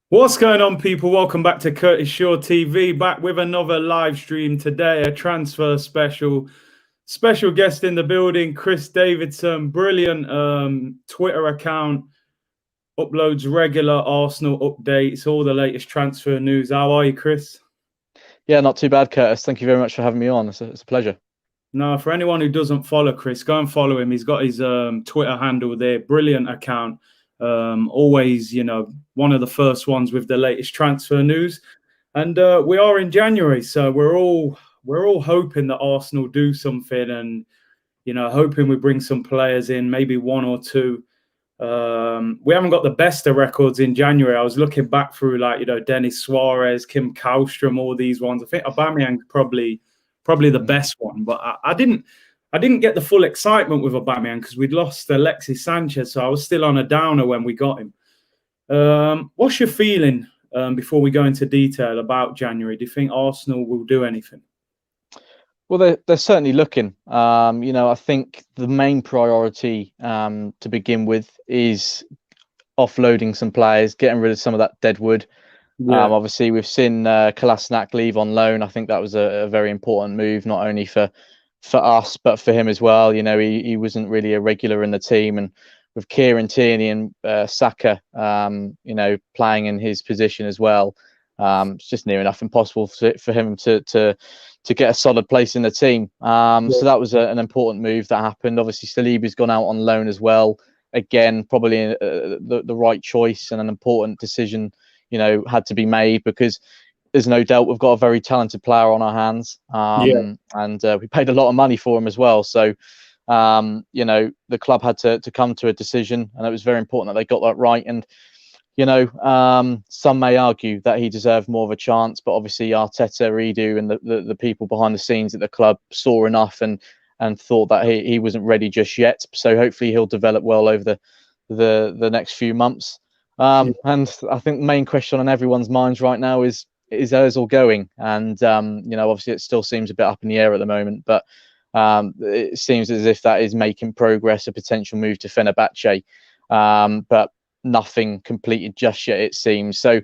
What's going on, people? Welcome back to Curtis Shaw TV, back with another live stream today, a transfer special. Special guest in the building, Chris Davison, brilliant Twitter account, uploads regular Arsenal updates, all the latest transfer news. How are you, Chris? Yeah, not too bad, Curtis. Thank you very much for having me on. It's a pleasure. No, for anyone who doesn't follow Chris, go and follow him. He's got his Twitter handle there, brilliant account. Always, one of the first ones with the latest transfer news. And we are in January, so we're all hoping that Arsenal do something, and hoping we bring some players in, maybe one or two. We haven't got the best of records in January. I was looking back through, Denis Suarez, Kim Kallstrom, all these ones. I think Aubameyang probably the best one, but I didn't get the full excitement with Aubameyang because we'd lost Alexis Sanchez, so I was still on a downer when we got him. What's your feeling before we go into detail about January? Do you think Arsenal will do anything? Well, they're certainly looking. I think the main priority to begin with is offloading some players, getting rid of some of that dead wood. Yeah. Obviously, we've seen Kolasinac leave on loan. I think that was a very important move, not only for us, but for him as well. He wasn't really a regular in the team, and with Kieran Tierney and Saka, playing in his position as well, it's just near enough impossible for him to get a solid place in the team. So that was an important move that happened. Obviously, Saliba's gone out on loan as well. Again, probably the right choice and an important decision, had to be made, because there's no doubt we've got a very talented player on our hands. And we paid a lot of money for him as well. So, the club had to come to a decision, and it was very important that they got that right. And, some may argue that he deserved more of a chance, but obviously Arteta, Edu, and the people behind the scenes at the club saw enough and thought that he wasn't ready just yet. So hopefully he'll develop well over the next few months. And I think the main question on everyone's minds right now is Ozil going? And obviously it still seems a bit up in the air at the moment, but it seems as if that is making progress, a potential move to Fenerbahce. But nothing completed just yet, it seems. So,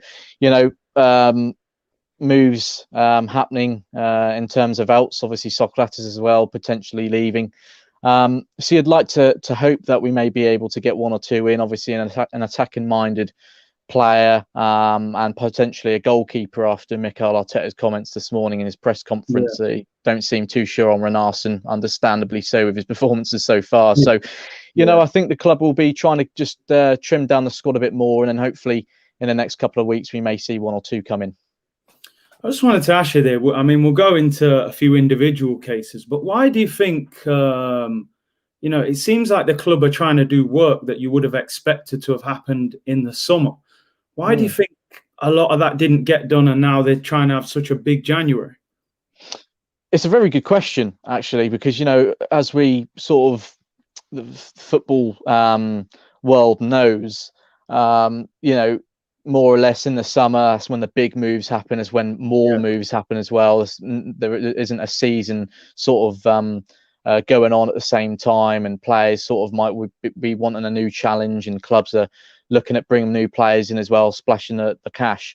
moves happening in terms of outs. Obviously, Socrates as well, potentially leaving. So you'd like to hope that we may be able to get one or two in, obviously an attacking-minded player, and potentially a goalkeeper after Mikel Arteta's comments this morning in his press conference. They don't seem too sure on Renarsson, understandably so, with his performances so far. So, I think the club will be trying to just trim down the squad a bit more, and then hopefully in the next couple of weeks we may see one or two come in. I just wanted to ask you there, I mean, we'll go into a few individual cases, but why do you think, it seems like the club are trying to do work that you would have expected to have happened in the summer? Why do you think a lot of that didn't get done, and now they're trying to have such a big January? It's a very good question, actually, because, as we sort of, the football world knows, more or less in the summer, that's when the big moves happen, is when more moves happen as well. There isn't a season sort of going on at the same time, and players sort of might be wanting a new challenge, and clubs are looking at bringing new players in as well, splashing the cash.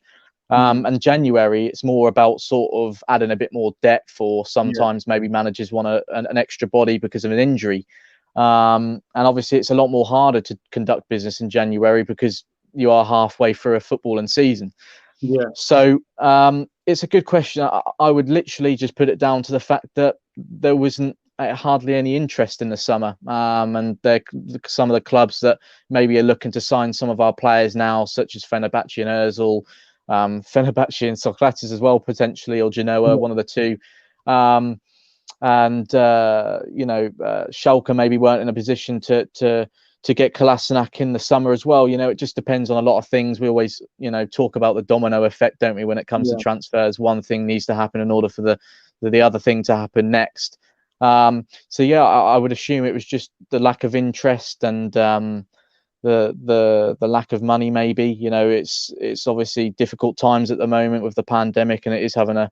And January, it's more about sort of adding a bit more depth, or sometimes maybe managers want an extra body because of an injury. And obviously it's a lot more harder to conduct business in January because you are halfway through a footballing season. So it's a good question. I would literally just put it down to the fact that there wasn't hardly any interest in the summer, and some of the clubs that maybe are looking to sign some of our players now, such as Fenerbahce and Ozil, Fenerbahce and Socrates as well, potentially, or Genoa, one of the two. Schalke maybe weren't in a position to get Kolasinac in the summer as well. It just depends on a lot of things. We always, talk about the domino effect, don't we, when it comes to transfers? One thing needs to happen in order for the other thing to happen next. So I would assume it was just the lack of interest and the lack of money, maybe. It's obviously difficult times at the moment with the pandemic, and it is having a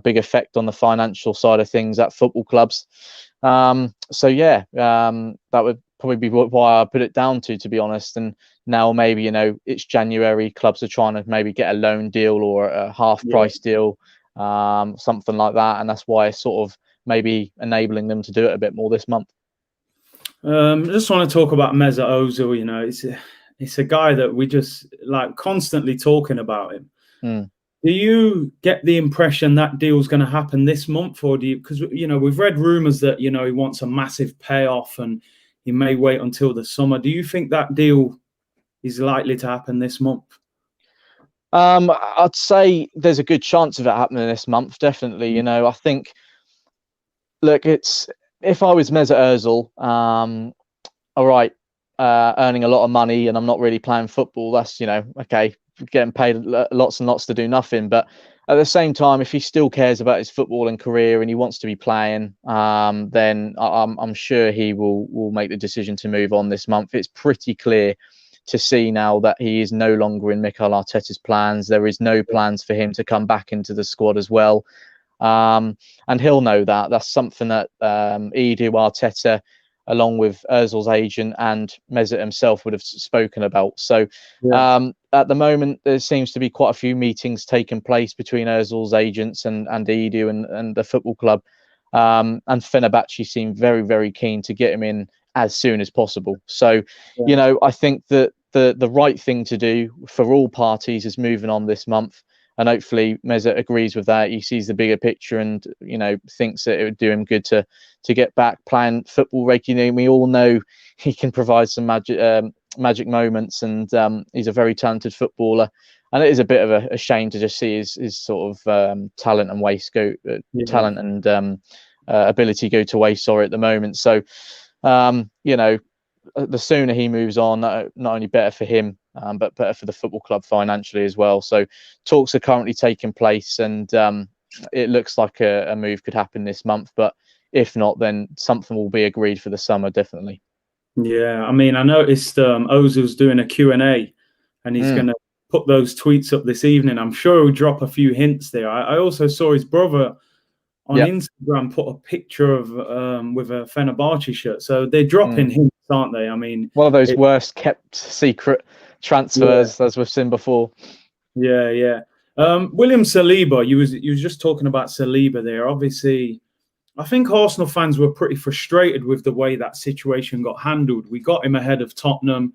big effect on the financial side of things at football clubs. That would probably be why I put it down to be honest. And now maybe, you know, it's January, clubs are trying to maybe get a loan deal or a half price deal, something like that. And that's why it's sort of maybe enabling them to do it a bit more this month. I just want to talk about Mesut Ozil. You know, it's a guy that we just like constantly talking about him. Do you get the impression that deal's going to happen this month, or do you? Because you know we've read rumors that you know he wants a massive payoff and he may wait until the summer. Do you think that deal is likely to happen this month? I'd say there's a good chance of it happening this month. Definitely, you know. I think. Look, if I was Mesut Ozil, all right, earning a lot of money and I'm not really playing football. That's, you know, okay, getting paid lots and lots to do nothing. But at the same time, if he still cares about his footballing career and he wants to be playing, then I'm sure he will make the decision to move on this month. It's pretty clear to see now that he is no longer in Mikel Arteta's plans. There is no plans for him to come back into the squad as well. And he'll know that. That's something that Edu, Arteta, along with Ozil's agent and Mesut himself would have spoken about. So at the moment, there seems to be quite a few meetings taking place between Ozil's agents and Edu and the football club. And Fenerbahce seem very, very keen to get him in as soon as possible. So, you know, I think that the right thing to do for all parties is moving on this month. And hopefully Mesut agrees with that. He sees the bigger picture and, you know, thinks that it would do him good to get back playing football regularly. We all know he can provide some magic moments, and he's a very talented footballer. And it is a bit of a shame to just see his sort of talent and talent and ability go to waste at the moment. So, you know, the sooner he moves on, not only better for him, but better for the football club financially as well. So talks are currently taking place, and it looks like a move could happen this month. But if not, then something will be agreed for the summer, definitely. Yeah, I mean, I noticed Ozil's doing a Q&A, and he's going to put those tweets up this evening. I'm sure he'll drop a few hints there. I also saw his brother on Instagram put a picture of with a Fenerbahce shirt. So they're dropping hints, aren't they? I mean, one of those worst kept secret transfers as we've seen before. William Saliba, you was just talking about Saliba there. Obviously, I think Arsenal fans were pretty frustrated with the way that situation got handled. We got him ahead of Tottenham.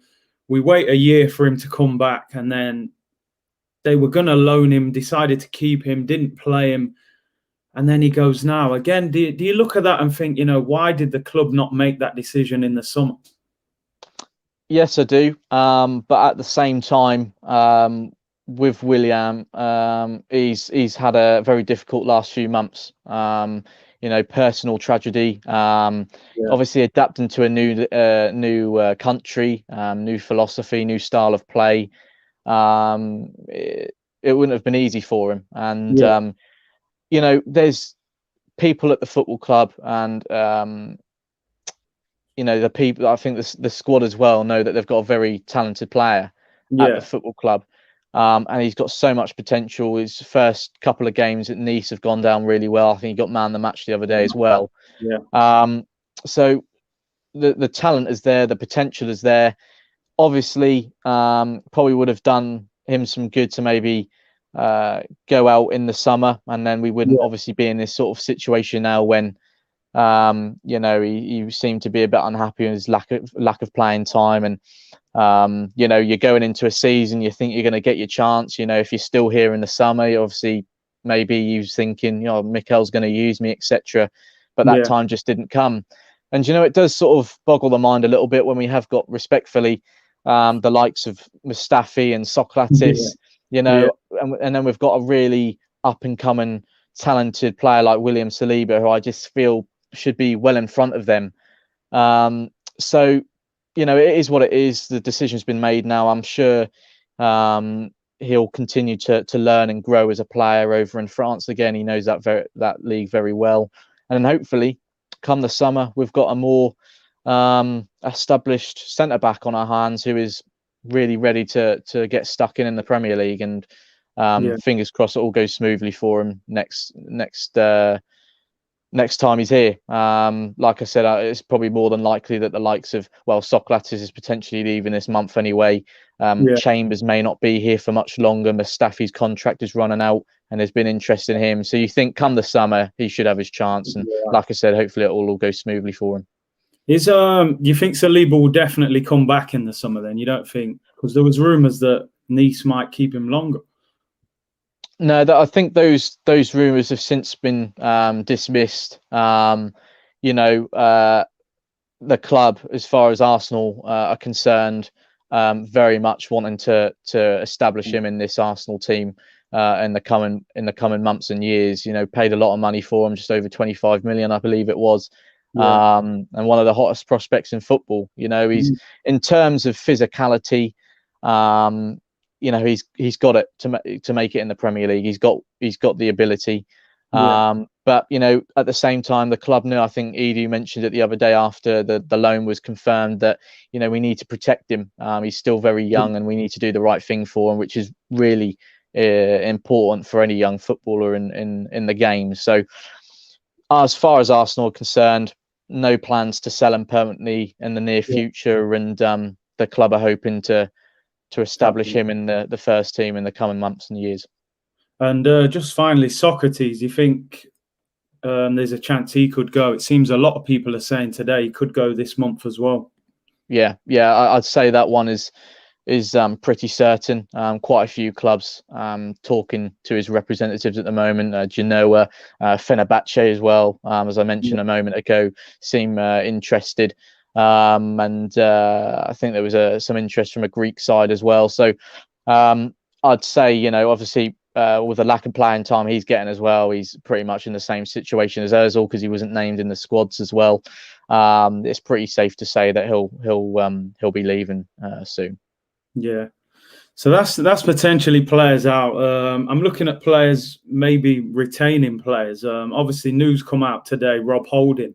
We wait a year for him to come back, and then they were going to loan him, decided to keep him, didn't play him. And then he goes now. Again, do you look at that and think, you know, why did the club not make that decision in the summer? Yes, I do. But at the same time, with William, he's had a very difficult last few months. You know, personal tragedy. Obviously, adapting to a new country, new philosophy, new style of play. It wouldn't have been easy for him. And you know, there's people at the football club and, you know, the people, I think the squad as well know that they've got a very talented player at the football club. And he's got so much potential. His first couple of games at Nice have gone down really well. I think he got man of the match the other day as well. So the talent is there. The potential is there. Obviously, probably would have done him some good to maybe go out in the summer, and then we wouldn't obviously be in this sort of situation now when you know, he seemed to be a bit unhappy with his lack of playing time. And you know, you're going into a season, you think you're going to get your chance. You know, if you're still here in the summer, obviously maybe you're thinking, you know, Mikel's going to use me, etc. But that time just didn't come. And you know, it does sort of boggle the mind a little bit when we have got, respectfully, the likes of Mustafi and Socrates. You know, and then we've got a really up and coming talented player like William Saliba, who I just feel should be well in front of them. So, you know, it is what it is. The decision's been made now. I'm sure he'll continue to learn and grow as a player over in France. Again, he knows that league very well. And then hopefully, come the summer, we've got a more established centre back on our hands who is really ready to get stuck in the Premier League, and fingers crossed it all goes smoothly for him next next time he's here. Like I said, it's probably more than likely that the likes of, well, Socrates is potentially leaving this month anyway. Yeah. Chambers may not be here for much longer. Mustafi's contract is running out, and there's been interest in him. So you think come the summer he should have his chance. And Yeah. like I said, hopefully it all will go smoothly for him. You think Saliba will definitely come back in the summer? Then you don't think, because there was rumours that Nice might keep him longer. No, I think those rumours have since been dismissed. The club, as far as Arsenal are concerned, very much wanting to establish him in this Arsenal team in the coming months and years. Paid a lot of money for him, just over 25 million, I believe it was. Yeah. And one of the hottest prospects in football. He's in terms of physicality. He's got it to make it in the Premier League. He's got the ability. But at the same time, the club knew. I think Edu mentioned it the other day after the loan was confirmed that we need to protect him. He's still very young, and we need to do the right thing for him, which is really important for any young footballer in the game. So, as far as Arsenal are concerned, no plans to sell him permanently in the near future, and the club are hoping to establish him in the first team in the coming months and years. And just finally, Socrates, you think there's a chance he could go? It seems a lot of people are saying today he could go this month as well. Yeah, I'd say that one is pretty certain. Quite a few clubs talking to his representatives at the moment. Genoa, Fenerbahce as well, as I mentioned a moment ago, seem interested. And I think there was some interest from a Greek side as well. So I'd say, obviously with the lack of playing time he's getting as well, he's pretty much in the same situation as Ozil because he wasn't named in the squads as well. It's pretty safe to say that he'll be leaving soon. Yeah. So that's potentially players out. I'm looking at players maybe retaining players. Obviously, news come out today. Rob Holden.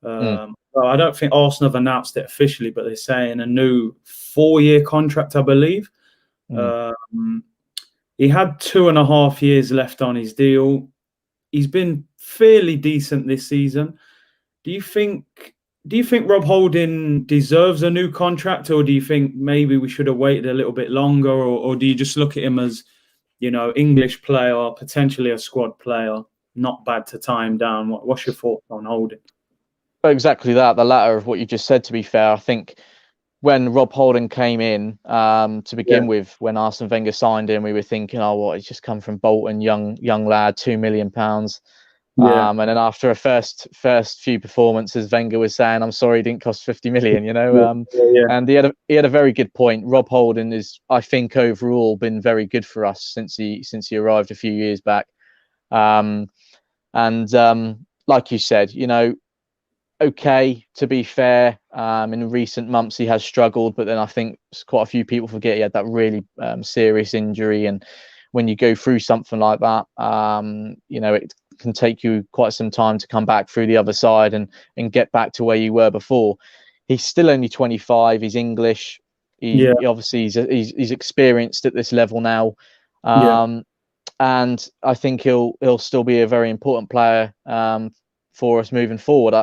I don't think Arsenal have announced it officially, but they're saying a new 4-year contract, I believe. He had 2.5 years left on his deal. He's been fairly decent this season. Do you think Rob Holden deserves a new contract, or do you think maybe we should have waited a little bit longer, or do you just look at him as, English player, potentially a squad player, not bad to tie him down? What's your thoughts on Holden? Exactly that, the latter of what you just said, to be fair. I think when Rob Holden came in to begin with, when Arsene Wenger signed him, we were thinking, he's just come from Bolton, young lad, £2 million. And then after a first few performances, Wenger was saying, "I'm sorry, he didn't cost 50 million." And he had a very good point. Rob Holden is, I think, overall been very good for us since he arrived a few years back. Like you said, okay, to be fair, in recent months he has struggled, but then I think quite a few people forget he had that really serious injury, and when you go through something like that, it can take you quite some time to come back through the other side and get back to where you were before. He's still only 25. He's English. He obviously he's experienced at this level now, and I think he'll still be a very important player for us moving forward.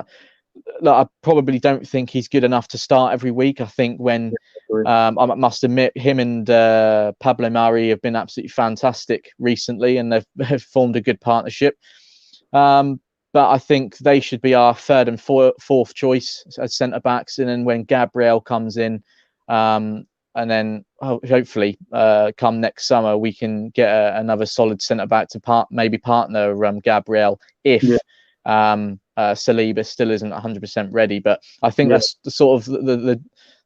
I probably don't think he's good enough to start every week. I think I must admit, him and Pablo Mari have been absolutely fantastic recently, and they've formed a good partnership. But I think they should be our third and fourth choice as centre backs. And then when Gabriel comes in, and then hopefully come next summer, we can get another solid centre back to maybe partner Gabriel if Saliba still isn't 100% ready. But I think that's the sort of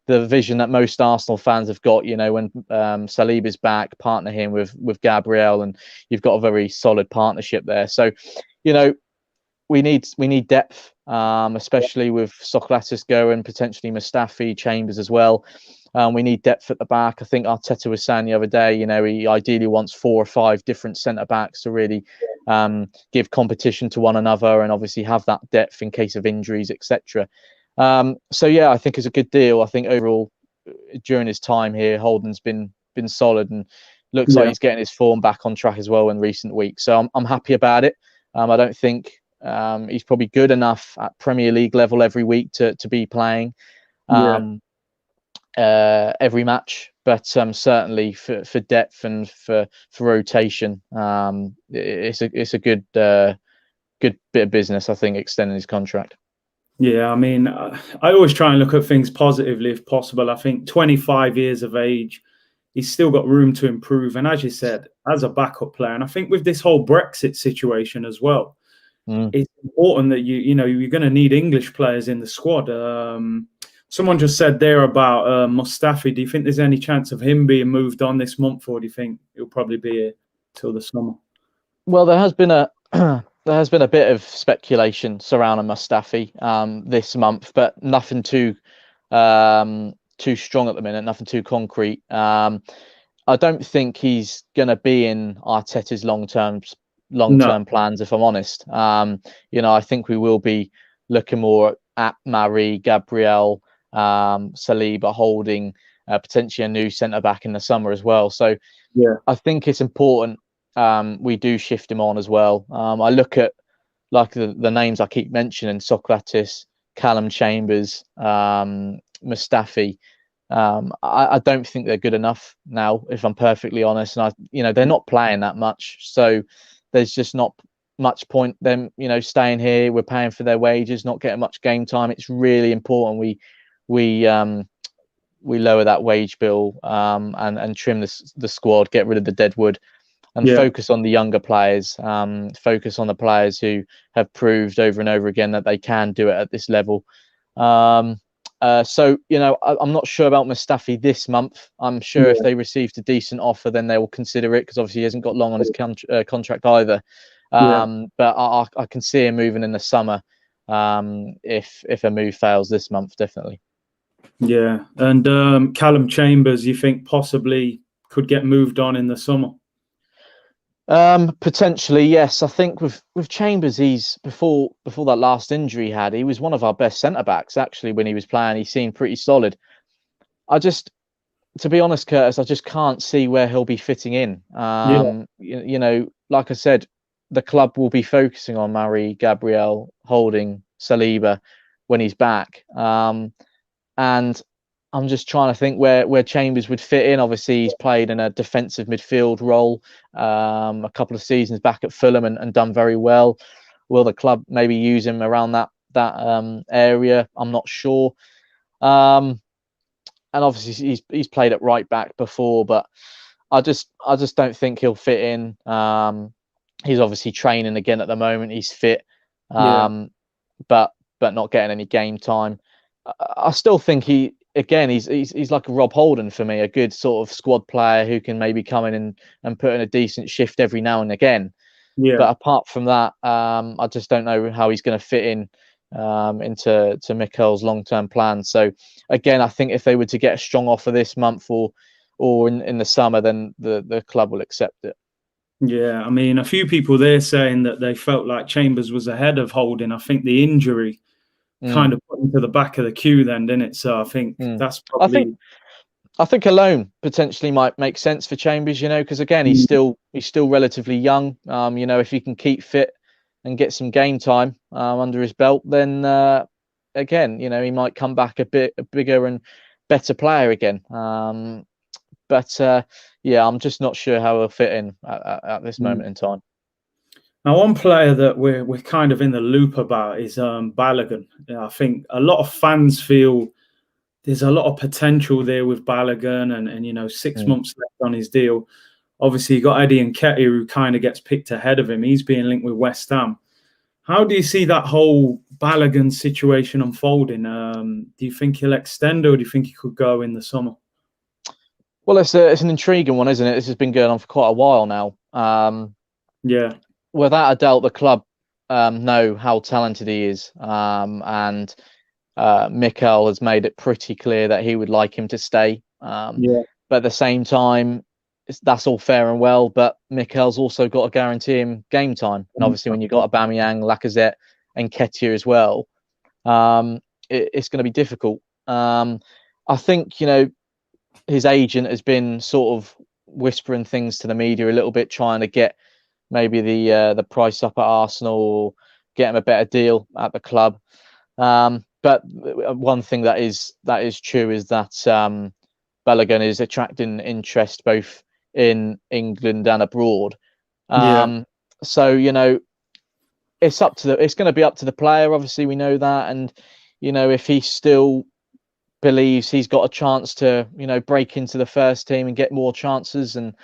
the vision that most Arsenal fans have got. When Saliba's back, partner him with Gabriel, and you've got a very solid partnership there. So, we need depth, especially with Socrates going, potentially Mustafi, Chambers as well. We need depth at the back. I think Arteta was saying the other day, he ideally wants 4 or 5 different centre backs to really give competition to one another, and obviously have that depth in case of injuries, etc. So I think it's a good deal. I think overall, during his time here, Holden's been solid, and looks like he's getting his form back on track as well in recent weeks. So I'm happy about it. I don't think he's probably good enough at Premier League level every week to be playing every match. But certainly for depth and for rotation, it's a good bit of business, I think, extending his contract. Yeah, I mean, I always try and look at things positively if possible. I think 25 years of age, he's still got room to improve. And as you said, as a backup player, and I think with this whole Brexit situation as well, it's important that you're going to need English players in the squad. Someone just said there about Mustafi. Do you think there's any chance of him being moved on this month, or do you think he'll probably be here till the summer? Well, there has been a bit of speculation surrounding Mustafi this month, but nothing too strong at the minute, nothing too concrete. I don't think he's going to be in Arteta's long-term plans, if I'm honest. I think we will be looking more at Mari, Gabriel, Saliba, Holding, potentially a new centre-back in the summer as well. So I think it's important we do shift him on as well. I look at like the names I keep mentioning: Socrates, Callum Chambers, Mustafi. I don't think they're good enough now, if I'm perfectly honest. And they're not playing that much, so there's just not much point them staying here. We're paying for their wages, not getting much game time. It's really important we lower that wage bill and trim the squad, get rid of the deadwood, and focus on the younger players, focus on the players who have proved over and over again that they can do it at this level. So, I'm not sure about Mustafi this month. I'm sure if they received a decent offer, then they will consider it, because obviously he hasn't got long on his contract either. But I can see him moving in the summer if a move fails this month, definitely. Yeah, and Callum Chambers, you think possibly could get moved on in the summer? Potentially, yes. I think with Chambers, he's before that last injury he had, he was one of our best centre backs actually. When he was playing, he seemed pretty solid. To be honest, Curtis, I just can't see where he'll be fitting in. Like I said, the club will be focusing on Mari, Gabriel, Holding, Saliba when he's back. And I'm just trying to think where Chambers would fit in. Obviously, he's played in a defensive midfield role a couple of seasons back at Fulham and done very well. Will the club maybe use him around that area? I'm not sure. And obviously, he's played at right back before, but I just don't think he'll fit in. He's obviously training again at the moment. He's fit, but not getting any game time. I still think he's like a Rob Holden for me, a good sort of squad player who can maybe come in and put in a decent shift every now and again. But apart from that, I just don't know how he's going to fit in into Mikel's long-term plan. So again, I think if they were to get a strong offer this month or in the summer, then the club will accept it. Yeah, I mean, a few people there saying that they felt like Chambers was ahead of Holding. I think the injury kind of put him to the back of the queue then, didn't it? So I think that's probably... I think a loan potentially might make sense for Chambers, because again, he's still relatively young. If he can keep fit and get some game time under his belt, then again, he might come back a bigger and better player again. But I'm just not sure how he'll fit in at this moment in time. Now, one player that we're kind of in the loop about is Balogun. I think a lot of fans feel there's a lot of potential there with Balogun, and 6 months left on his deal. Obviously, you got Eddie Nketiah, who kind of gets picked ahead of him. He's being linked with West Ham. How do you see that whole Balogun situation unfolding? Do you think he'll extend, or do you think he could go in the summer? Well, it's an intriguing one, isn't it? This has been going on for quite a while now. Without a doubt, the club know how talented he is, and Mikel has made it pretty clear that he would like him to stay. But at the same time, that's all fair and well, but Mikel's also got to guarantee him game time. And obviously, when you've got Aubameyang, Lacazette, and Nketiah as well, it's going to be difficult. I think his agent has been sort of whispering things to the media a little bit, trying to get maybe the price up at Arsenal, or get him a better deal at the club. But one thing that is true is that Balogun is attracting interest both in England and abroad. So it's going to be up to the player. Obviously, we know that, and if he still believes he's got a chance to break into the first team and get more chances, and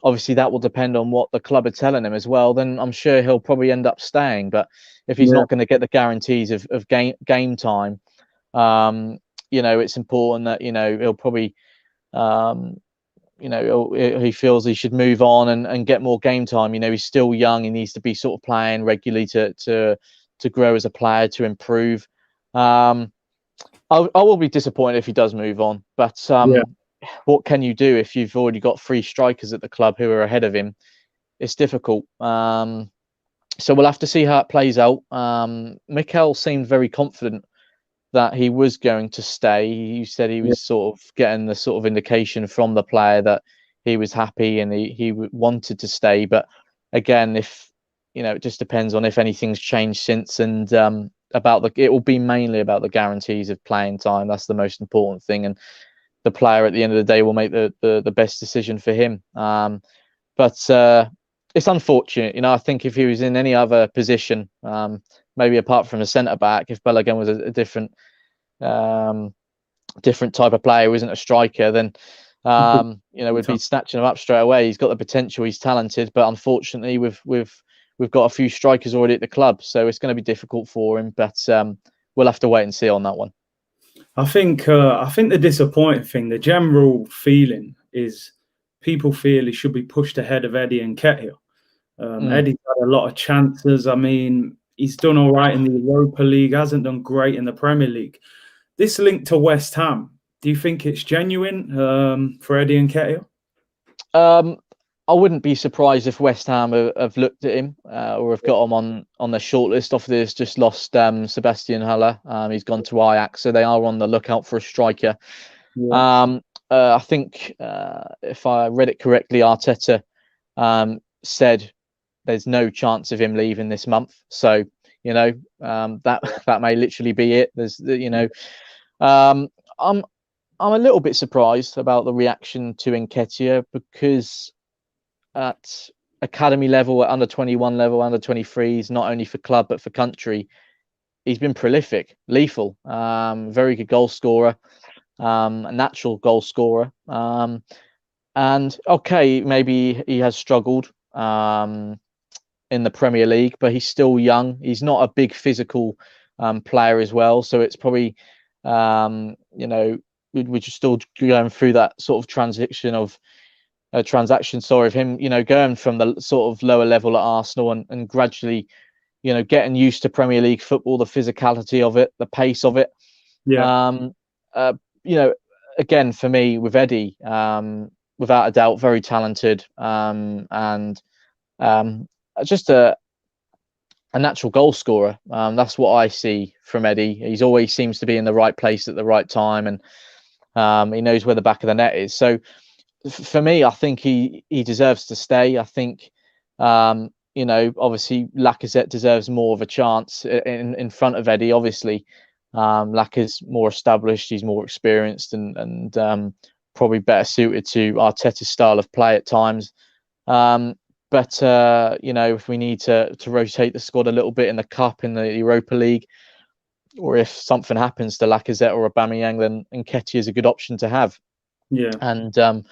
obviously that will depend on what the club are telling him as well, then I'm sure he'll probably end up staying. But if he's not going to get the guarantees of game time, it's important that he'll probably he feels he should move on and get more game time. He's still young. He needs to be sort of playing regularly to grow as a player, to improve. I will be disappointed if he does move on, but what can you do if you've already got 3 strikers at the club who are ahead of him? It's difficult. So we'll have to see how it plays out. Mikel seemed very confident that he was going to stay. He said he was sort of getting the sort of indication from the player that he was happy and he wanted to stay. But again, if it just depends on if anything's changed since, and it will be mainly about the guarantees of playing time. That's the most important thing, and the player at the end of the day will make the best decision for him. But it's unfortunate. I think if he was in any other position, maybe apart from a centre back, if Balogun was a different type of player who isn't a striker, then we'd be snatching him up straight away. He's got the potential, he's talented, but unfortunately we've got a few strikers already at the club, so it's going to be difficult for him. But we'll have to wait and see on that one. I think the disappointing thing, the general feeling, is people feel he should be pushed ahead of Eddie Nketiah. Eddie's had a lot of chances. I mean, he's done all right in the Europa League, hasn't done great in the Premier League. This link to West Ham, do you think it's genuine for Eddie Nketiah? I wouldn't be surprised if West Ham have looked at him or have got him on their shortlist. Obviously, they've just lost Sebastian Haller. He's gone to Ajax, so they are on the lookout for a striker. I think if I read it correctly, Arteta said there's no chance of him leaving this month. So that may literally be it. I'm a little bit surprised about the reaction to Nketiah, because at academy level, at under 21 level, under 23s, not only for club but for country, he's been prolific, lethal, very good goal scorer, a natural goal scorer. And okay, maybe he has struggled in the Premier League, but he's still young. He's not a big physical player as well, so it's probably we're just still going through that sort of transaction of him, going from the sort of lower level at Arsenal and gradually, getting used to Premier League football, the physicality of it, the pace of it. Again, for me, with Eddie, without a doubt, very talented, and just a natural goal scorer. That's what I see from Eddie. He's always seems to be in the right place at the right time, and he knows where the back of the net is. So for me, I think he deserves to stay. I think, obviously Lacazette deserves more of a chance in front of Eddie. Obviously, Lac is more established, he's more experienced, and probably better suited to Arteta's style of play at times. But if we need to rotate the squad a little bit in the Cup, in the Europa League, or if something happens to Lacazette or Aubameyang, then Nketiah is a good option to have. And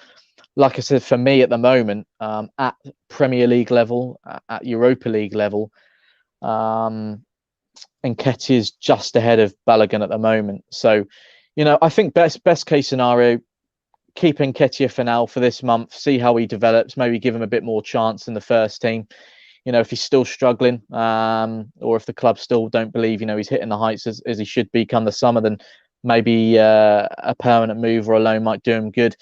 like I said, for me at the moment, at Premier League level, at Europa League level, Nketiah is just ahead of Balogun at the moment. So, I think best case scenario, keep Nketiah for now, for this month, see how he develops, maybe give him a bit more chance in the first team. If he's still struggling, or if the club still don't believe, he's hitting the heights as he should be come the summer, then maybe a permanent move or a loan might do him good.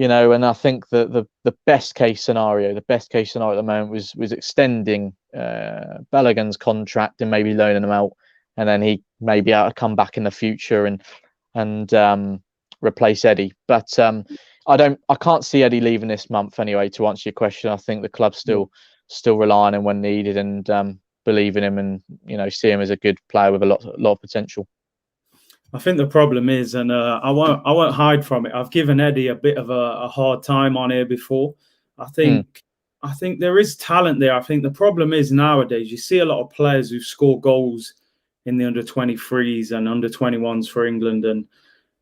And I think that the best case scenario at the moment was extending Balogun's contract and maybe loaning him out, and then he may be able to come back in the future and replace Eddie. But I can't see Eddie leaving this month anyway. To answer your question, I think the club's still relying on him when needed, and believe in him and see him as a good player with a lot of potential. I think the problem is, and I won't hide from it, I've given Eddie a bit of a hard time on here before. I think there is talent there. I think the problem is nowadays you see a lot of players who score goals in the under-23s and under-21s for England, and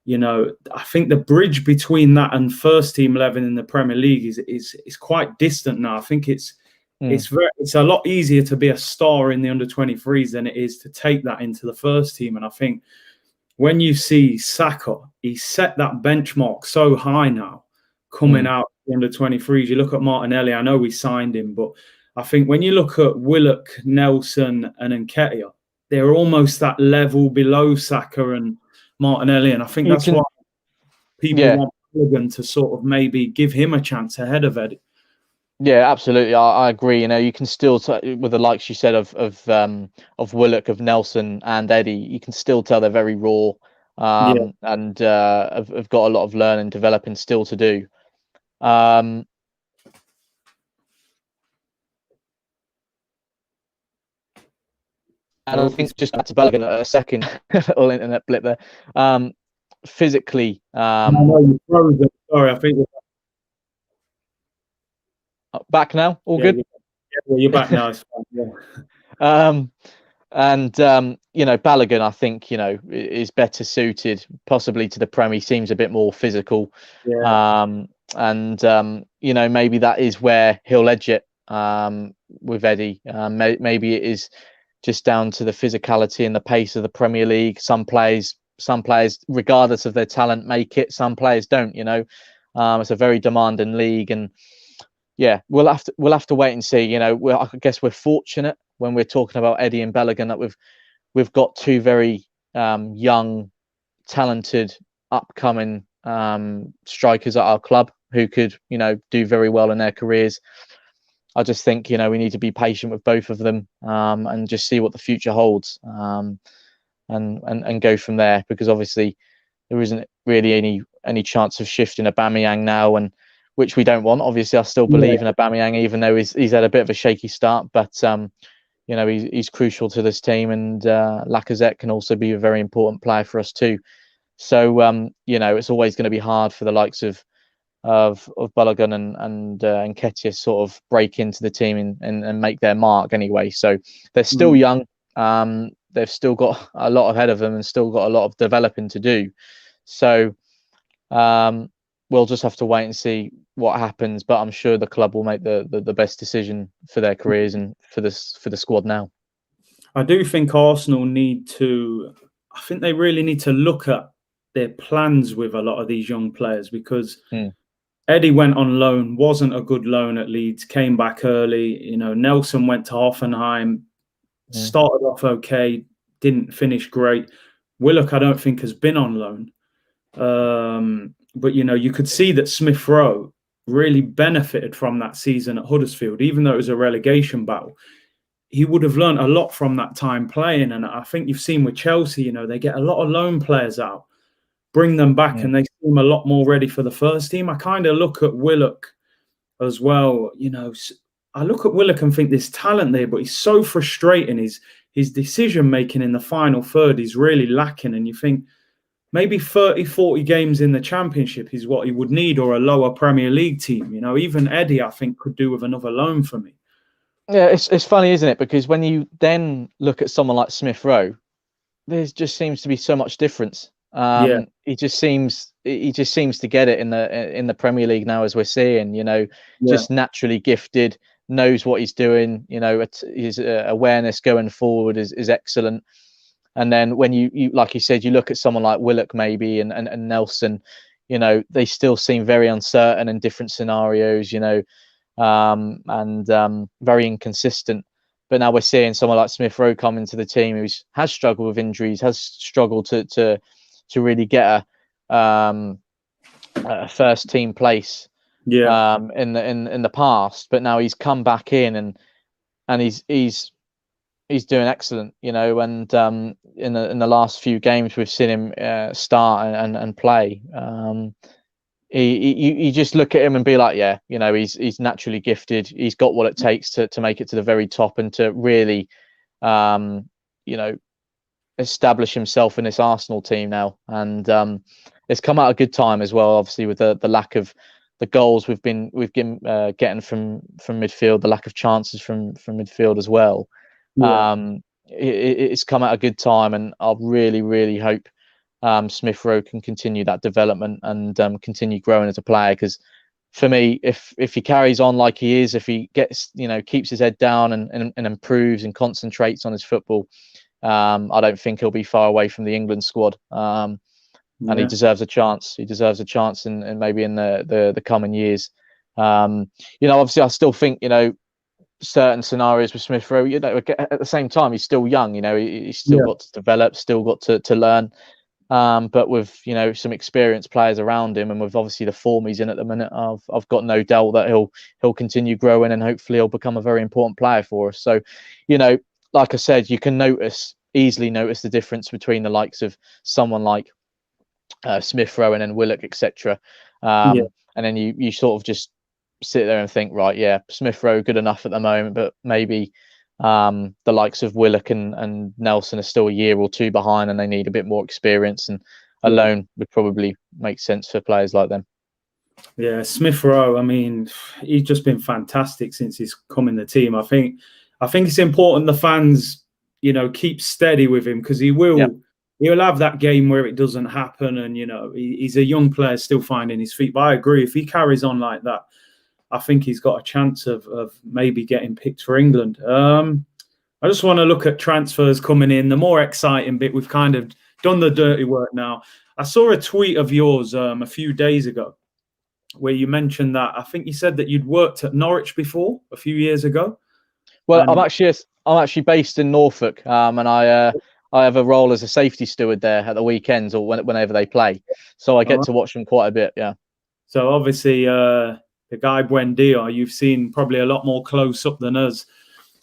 I think the bridge between that and first team 11 in the Premier League is quite distant now. I think it's a lot easier to be a star in the under-23s than it is to take that into the first team. And I think when you see Saka, he set that benchmark so high now, coming out under 23s. You look at Martinelli, I know we signed him, but I think when you look at Willock, Nelson, and Nketiah, they're almost that level below Saka and Martinelli. And I think that's why people want Holden to sort of maybe give him a chance ahead of Eddie. Yeah, absolutely. I agree. You can still, with the likes you said of Willock, of Nelson and Eddie, you can still tell they're very raw, and have got a lot of learning, developing still to do. And I think just back to Balogun a second, little internet blip there. Physically, no, you froze it. Sorry, I think. Back now, all good. Yeah, you're back now. It's fine. Yeah. Balogun, I think is better suited possibly to the Prem. He seems a bit more physical. Yeah. Maybe that is where he'll edge it with Eddie. Maybe it is just down to the physicality and the pace of the Premier League. Some players, regardless of their talent, make it. Some players don't. It's a very demanding league, and yeah, we'll have to wait and see. I guess we're fortunate when we're talking about Eddie and Balogun that we've got two very young, talented, upcoming strikers at our club who could do very well in their careers. I just think we need to be patient with both of them and just see what the future holds and go from there, because obviously there isn't really any chance of shifting Aubameyang now, and which we don't want. Obviously, I still believe in Aubameyang, even though he's had a bit of a shaky start. But he's crucial to this team, and Lacazette can also be a very important player for us too. So it's always going to be hard for the likes of Balogun and Nketiah sort of break into the team and make their mark anyway. So they're still young. They've still got a lot ahead of them and still got a lot of developing to do. So we'll just have to wait and see what happens, but I'm sure the club will make the best decision for their careers and for the squad now. I do think Arsenal I think they really need to look at their plans with a lot of these young players, because Eddie went on loan, wasn't a good loan at Leeds, came back early. Nelson went to Hoffenheim, started off okay, didn't finish great. Willock, I don't think, has been on loan. But, you could see that Smith Rowe really benefited from that season at Huddersfield, even though it was a relegation battle. He would have learned a lot from that time playing. And I think you've seen with Chelsea, they get a lot of loan players out, bring them back, and they seem a lot more ready for the first team. I kind of look at Willock as well. I look at Willock and think there's talent there, but he's so frustrating. His decision-making in the final third is really lacking. And you think, maybe 30, 40 games in the Championship is what he would need, or a lower Premier League team. Even Eddie, I think, could do with another loan for me. Yeah, it's funny, isn't it? Because when you then look at someone like Smith Rowe, there just seems to be so much difference. He just seems to get it in the Premier League now, as we're seeing. Just naturally gifted, knows what he's doing. His awareness going forward is excellent. And then when you like you said, you look at someone like Willock maybe and Nelson, they still seem very uncertain in different scenarios, and very inconsistent. But now we're seeing someone like Smith Rowe come into the team who has struggled with injuries, has struggled to really get a first team place in the past. But now he's come back in and he's doing excellent, and in the last few games we've seen him start and play. You just look at him and be like, he's naturally gifted. He's got what it takes to make it to the very top and to really you know, establish himself in this Arsenal team now, and it's come at a good time as well. Obviously, with the lack of the goals we've been getting from midfield, the lack of chances from midfield as well. It's come at a good time, and I really hope Smith Rowe can continue that development and continue growing as a player. Because for me, if he carries on like he is, if he gets keeps his head down and improves and concentrates on his football, I don't think he'll be far away from the England squad. And he deserves a chance. He deserves a chance in maybe in the coming years. Obviously, I still think certain scenarios with Smith Rowe. At the same time, he's still young. He's still got to develop, still got to learn. But with some experienced players around him, and with obviously the form he's in at the minute, I've got no doubt that he'll continue growing, and hopefully he'll become a very important player for us. So, like I said, you can easily notice the difference between the likes of someone like Smith Rowe and then Willock, etc. And then you sort of just sit there and think, right, yeah, Smith Rowe good enough at the moment, but maybe the likes of Willock and Nelson are still a year or two behind, and they need a bit more experience, and a loan would probably make sense for players like them. Yeah, Smith Rowe, I mean, he's just been fantastic since he's come in the team. I think it's important the fans, keep steady with him, because he'll have that game where it doesn't happen, and he's a young player still finding his feet. But I agree, if he carries on like that, I think he's got a chance of maybe getting picked for England. I just want to look at transfers coming in. The more exciting bit, we've kind of done the dirty work now. I saw a tweet of yours a few days ago where you mentioned that, I think you said that you'd worked at Norwich before a few years ago. Well, I'm actually based in Norfolk, and I have a role as a safety steward there at the weekends or whenever they play. So I get to watch them quite a bit. Yeah. So obviously, the guy Buendia, you've seen probably a lot more close up than us.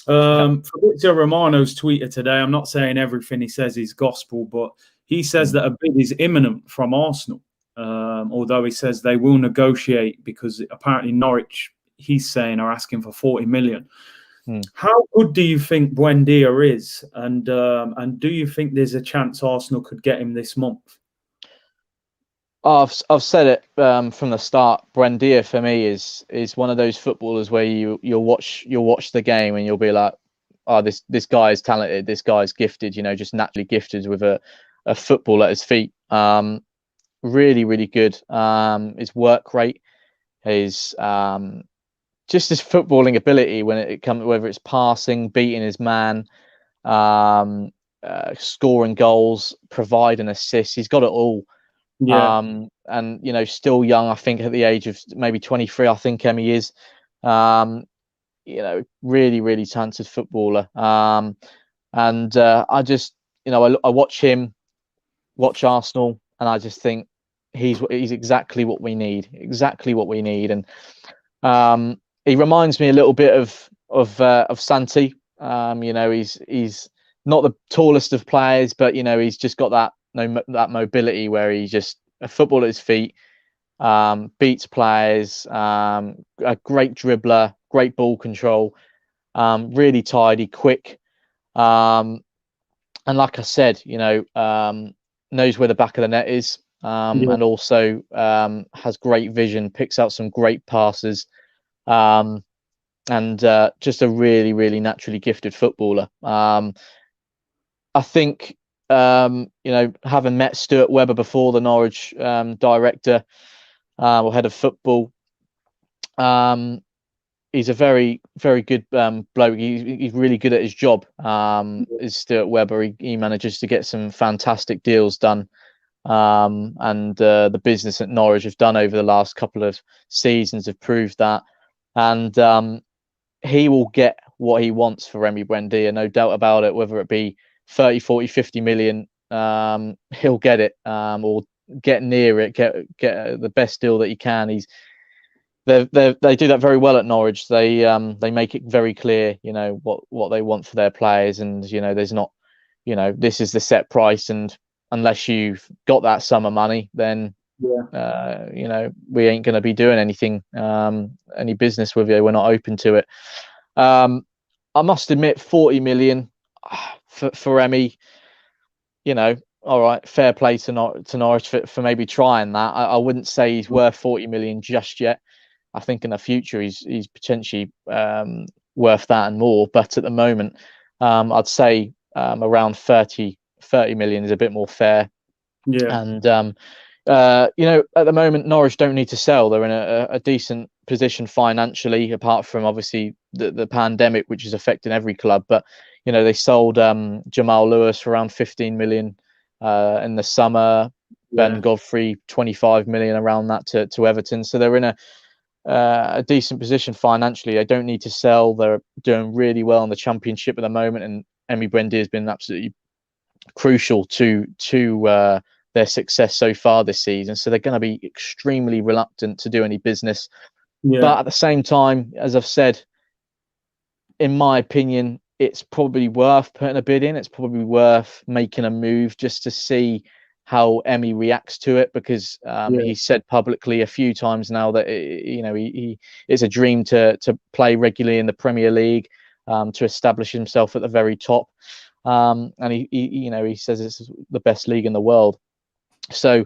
Fabrizio Romano's tweeted today. I'm not saying everything he says is gospel, but he says that a bid is imminent from Arsenal. Although he says they will negotiate, because apparently Norwich, he's saying, are asking for 40 million. How good do you think Buendia is, and do you think there's a chance Arsenal could get him this month? I've said it from the start. Buendia for me is one of those footballers where you'll watch the game and you'll be like, oh, this guy is talented, this guy is gifted, just naturally gifted with a football at his feet. Really good. His work rate, his just his footballing ability when it comes, whether it's passing, beating his man, scoring goals, providing assists, he's got it all. And still young. I think at the age of maybe 23, I think he is. Really talented footballer. And I just, I watch him, watch Arsenal, and I just think he's exactly what we need. And he reminds me a little bit of Santi. He's not the tallest of players, but he's just got that mobility where he's just a football at his feet, beats players, a great dribbler, great ball control, really tidy, quick, and like I said, knows where the back of the net is, and also has great vision, picks out some great passes, and just a really naturally gifted footballer. I think having met Stuart Webber before, the Norwich director or head of football, he's a very good bloke. He's really good at his job. Is Stuart Webber. He manages to get some fantastic deals done, and the business at Norwich have done over the last couple of seasons have proved that. And he will get what he wants for Remy Buendia, no doubt about it. Whether it be 30, 40, 50 million, he'll get it, or get near it, get the best deal that he can. They do that very well at Norwich. They make it very clear, what they want for their players, and there's not, this is the set price, and unless you've got that sum of money, then we ain't going to be doing anything, any business with you. We're not open to it. I must admit, 40 million. for Emmy, you know, all right, fair play to Norwich for maybe trying that. I wouldn't say he's worth 40 million just yet. I think in the future he's potentially worth that and more. But at the moment, I'd say around 30 million is a bit more fair. Yeah. And you know, at the moment, Norwich don't need to sell. They're in a decent position financially, apart from obviously the pandemic, which is affecting every club. But you know, they sold Jamal Lewis for around 15 million in the summer. Yeah. Ben Godfrey 25 million, around that, to Everton. So they're in a decent position financially. They don't need to sell. They're doing really well in the Championship at the moment, and Emi Buendia has been absolutely crucial to their success so far this season. So they're going to be extremely reluctant to do any business. Yeah. But at the same time, as I've said, in my opinion, it's probably worth putting a bid in. It's probably worth making a move just to see how Emi reacts to it, because he said publicly a few times now that he it's a dream to play regularly in the Premier League, to establish himself at the very top, and he says it's the best league in the world. So,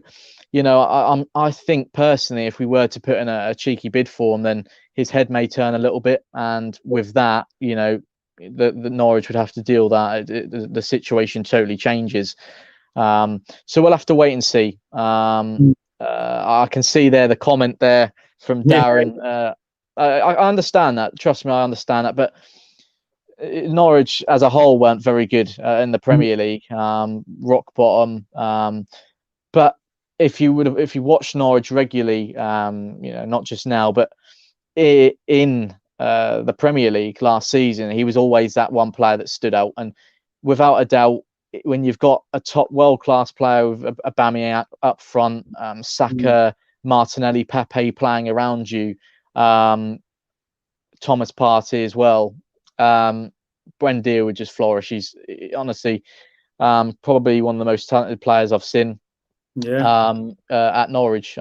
you know, I think personally, if we were to put in a cheeky bid for him, then his head may turn a little bit, and with that, you know, the Norwich would have to deal that the situation totally changes. So we'll have to wait and see. I can see there the comment there from Darren. I understand that. Trust me, I understand that. But Norwich as a whole weren't very good in the Premier League, rock bottom. But if you watch Norwich regularly, you know, not just now, but in the Premier League last season, he was always that one player that stood out. And without a doubt, when you've got a top world-class player with Aubameyang up front, Saka, Martinelli, Pepe playing around you, Thomas Partey as well, Buendia would just flourish. He's honestly probably one of the most talented players I've seen at Norwich.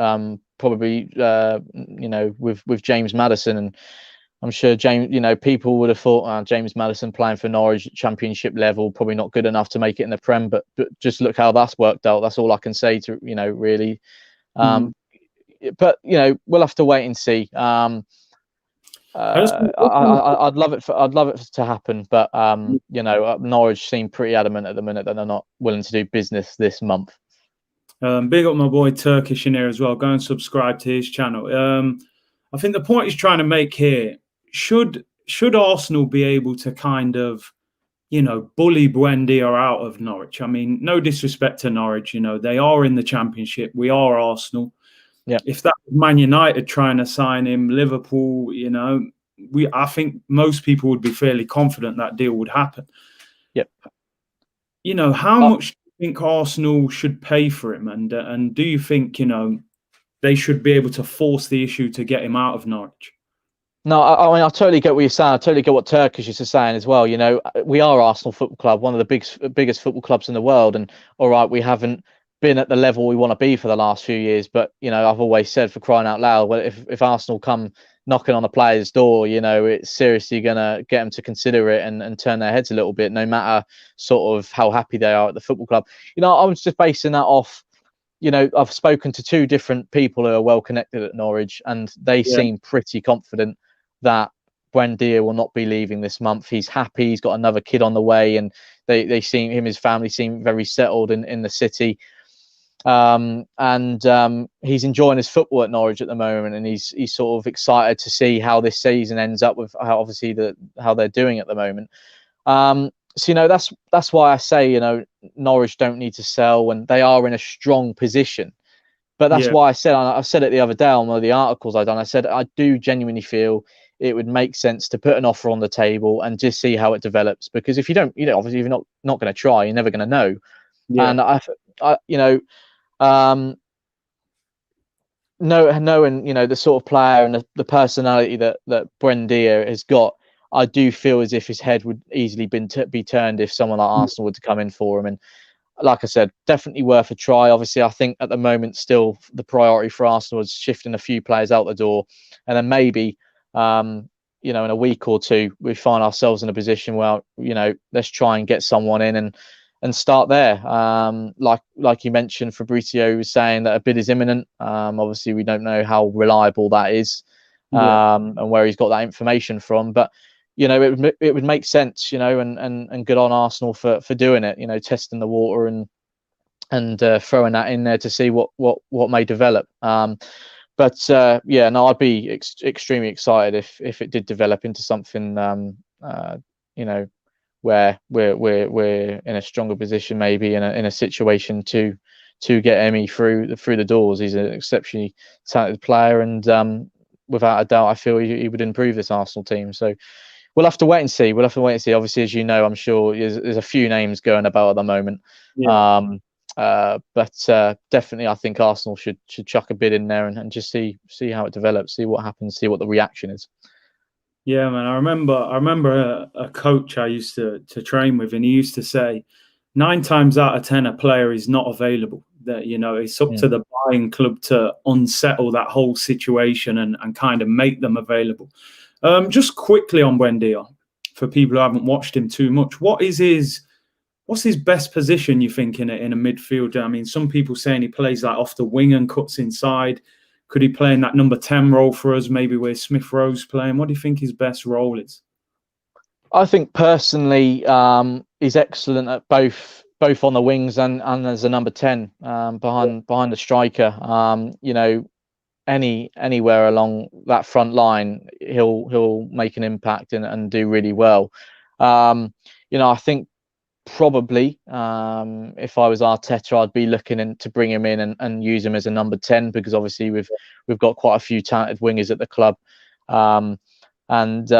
Probably you know, with James Maddison, and I'm sure James, you know, people would have thought James Maddison playing for Norwich Championship level, probably not good enough to make it in the Prem, but just look how that's worked out. That's all I can say to, you know, really. But you know, we'll have to wait and see. I'd love it to happen, but you know, Norwich seem pretty adamant at the minute that they're not willing to do business this month. Big up my boy Turkish in here as well. Go and subscribe to his channel. I think the point he's trying to make here, should Arsenal be able to kind of, you know, bully Buendia out of Norwich? I mean, no disrespect to Norwich, you know, they are in the Championship. We are Arsenal. Yeah. If that was Man United trying to sign him, Liverpool, you know, I think most people would be fairly confident that deal would happen. Yep. You know, how much do you think Arsenal should pay for him? And do you think, you know, they should be able to force the issue to get him out of Norwich? No, I mean, I totally get what you're saying. I totally get what Turkish is saying as well. You know, we are Arsenal Football Club, one of the biggest football clubs in the world. And all right, we haven't been at the level we want to be for the last few years. But, you know, I've always said, for crying out loud, well, if Arsenal come knocking on a player's door, you know, it's seriously going to get them to consider it and turn their heads a little bit, no matter sort of how happy they are at the football club. You know, I was just basing that off, you know, I've spoken to two different people who are well connected at Norwich, and they seem pretty confident that Buendia will not be leaving this month. He's happy. He's got another kid on the way, and they seem, his family seem very settled in the city. And he's enjoying his football at Norwich at the moment, and he's sort of excited to see how this season ends up, with how obviously how they're doing at the moment. So, you know, that's why I say, you know, Norwich don't need to sell when they are in a strong position. But that's why I said it the other day on one of the articles I done. I said I do genuinely feel it would make sense to put an offer on the table and just see how it develops. Because if you don't, you know, obviously if you're not going to try, you're never going to know. Yeah. And I you know, knowing, you know, the sort of player and the personality that Buendia has got, I do feel as if his head would easily be turned if someone like Arsenal were to come in for him. And like I said, definitely worth a try. Obviously, I think at the moment still the priority for Arsenal is shifting a few players out the door, and then maybe in a week or two, we find ourselves in a position where, let's try and get someone in and start there. Like you mentioned, Fabrizio was saying that a bid is imminent. Obviously, we don't know how reliable that is, and where he's got that information from. But it would make sense, and good on Arsenal for doing it. Testing the water and throwing that in there to see what may develop. But I'd be extremely excited if it did develop into something, where we're in a stronger position, maybe in a situation to get Emmy through the doors. He's an exceptionally talented player, and without a doubt, I feel he would improve this Arsenal team. So we'll have to wait and see. Obviously, as you know, I'm sure there's a few names going about at the moment. Yeah. But definitely, I think Arsenal should chuck a bid in there and just see how it develops, see what happens, see what the reaction is. Yeah, man. I remember a coach I used to train with, and he used to say 9 times out of 10 a player is not available. That it's up to the buying club to unsettle that whole situation and kind of make them available. Just quickly on Buendia, for people who haven't watched him too much, what's his best position, you think, in a midfielder? I mean, some people saying he plays like off the wing and cuts inside. Could he play in that number 10 role for us, maybe where Smith Rowe's playing? What do you think his best role is? I think personally, he's excellent at both on the wings and as a number 10 behind the striker. Anywhere along that front line, he'll make an impact and do really well. I think probably if I was Arteta, I'd be looking to bring him in and use him as a number 10, because obviously we've got quite a few talented wingers at the club, and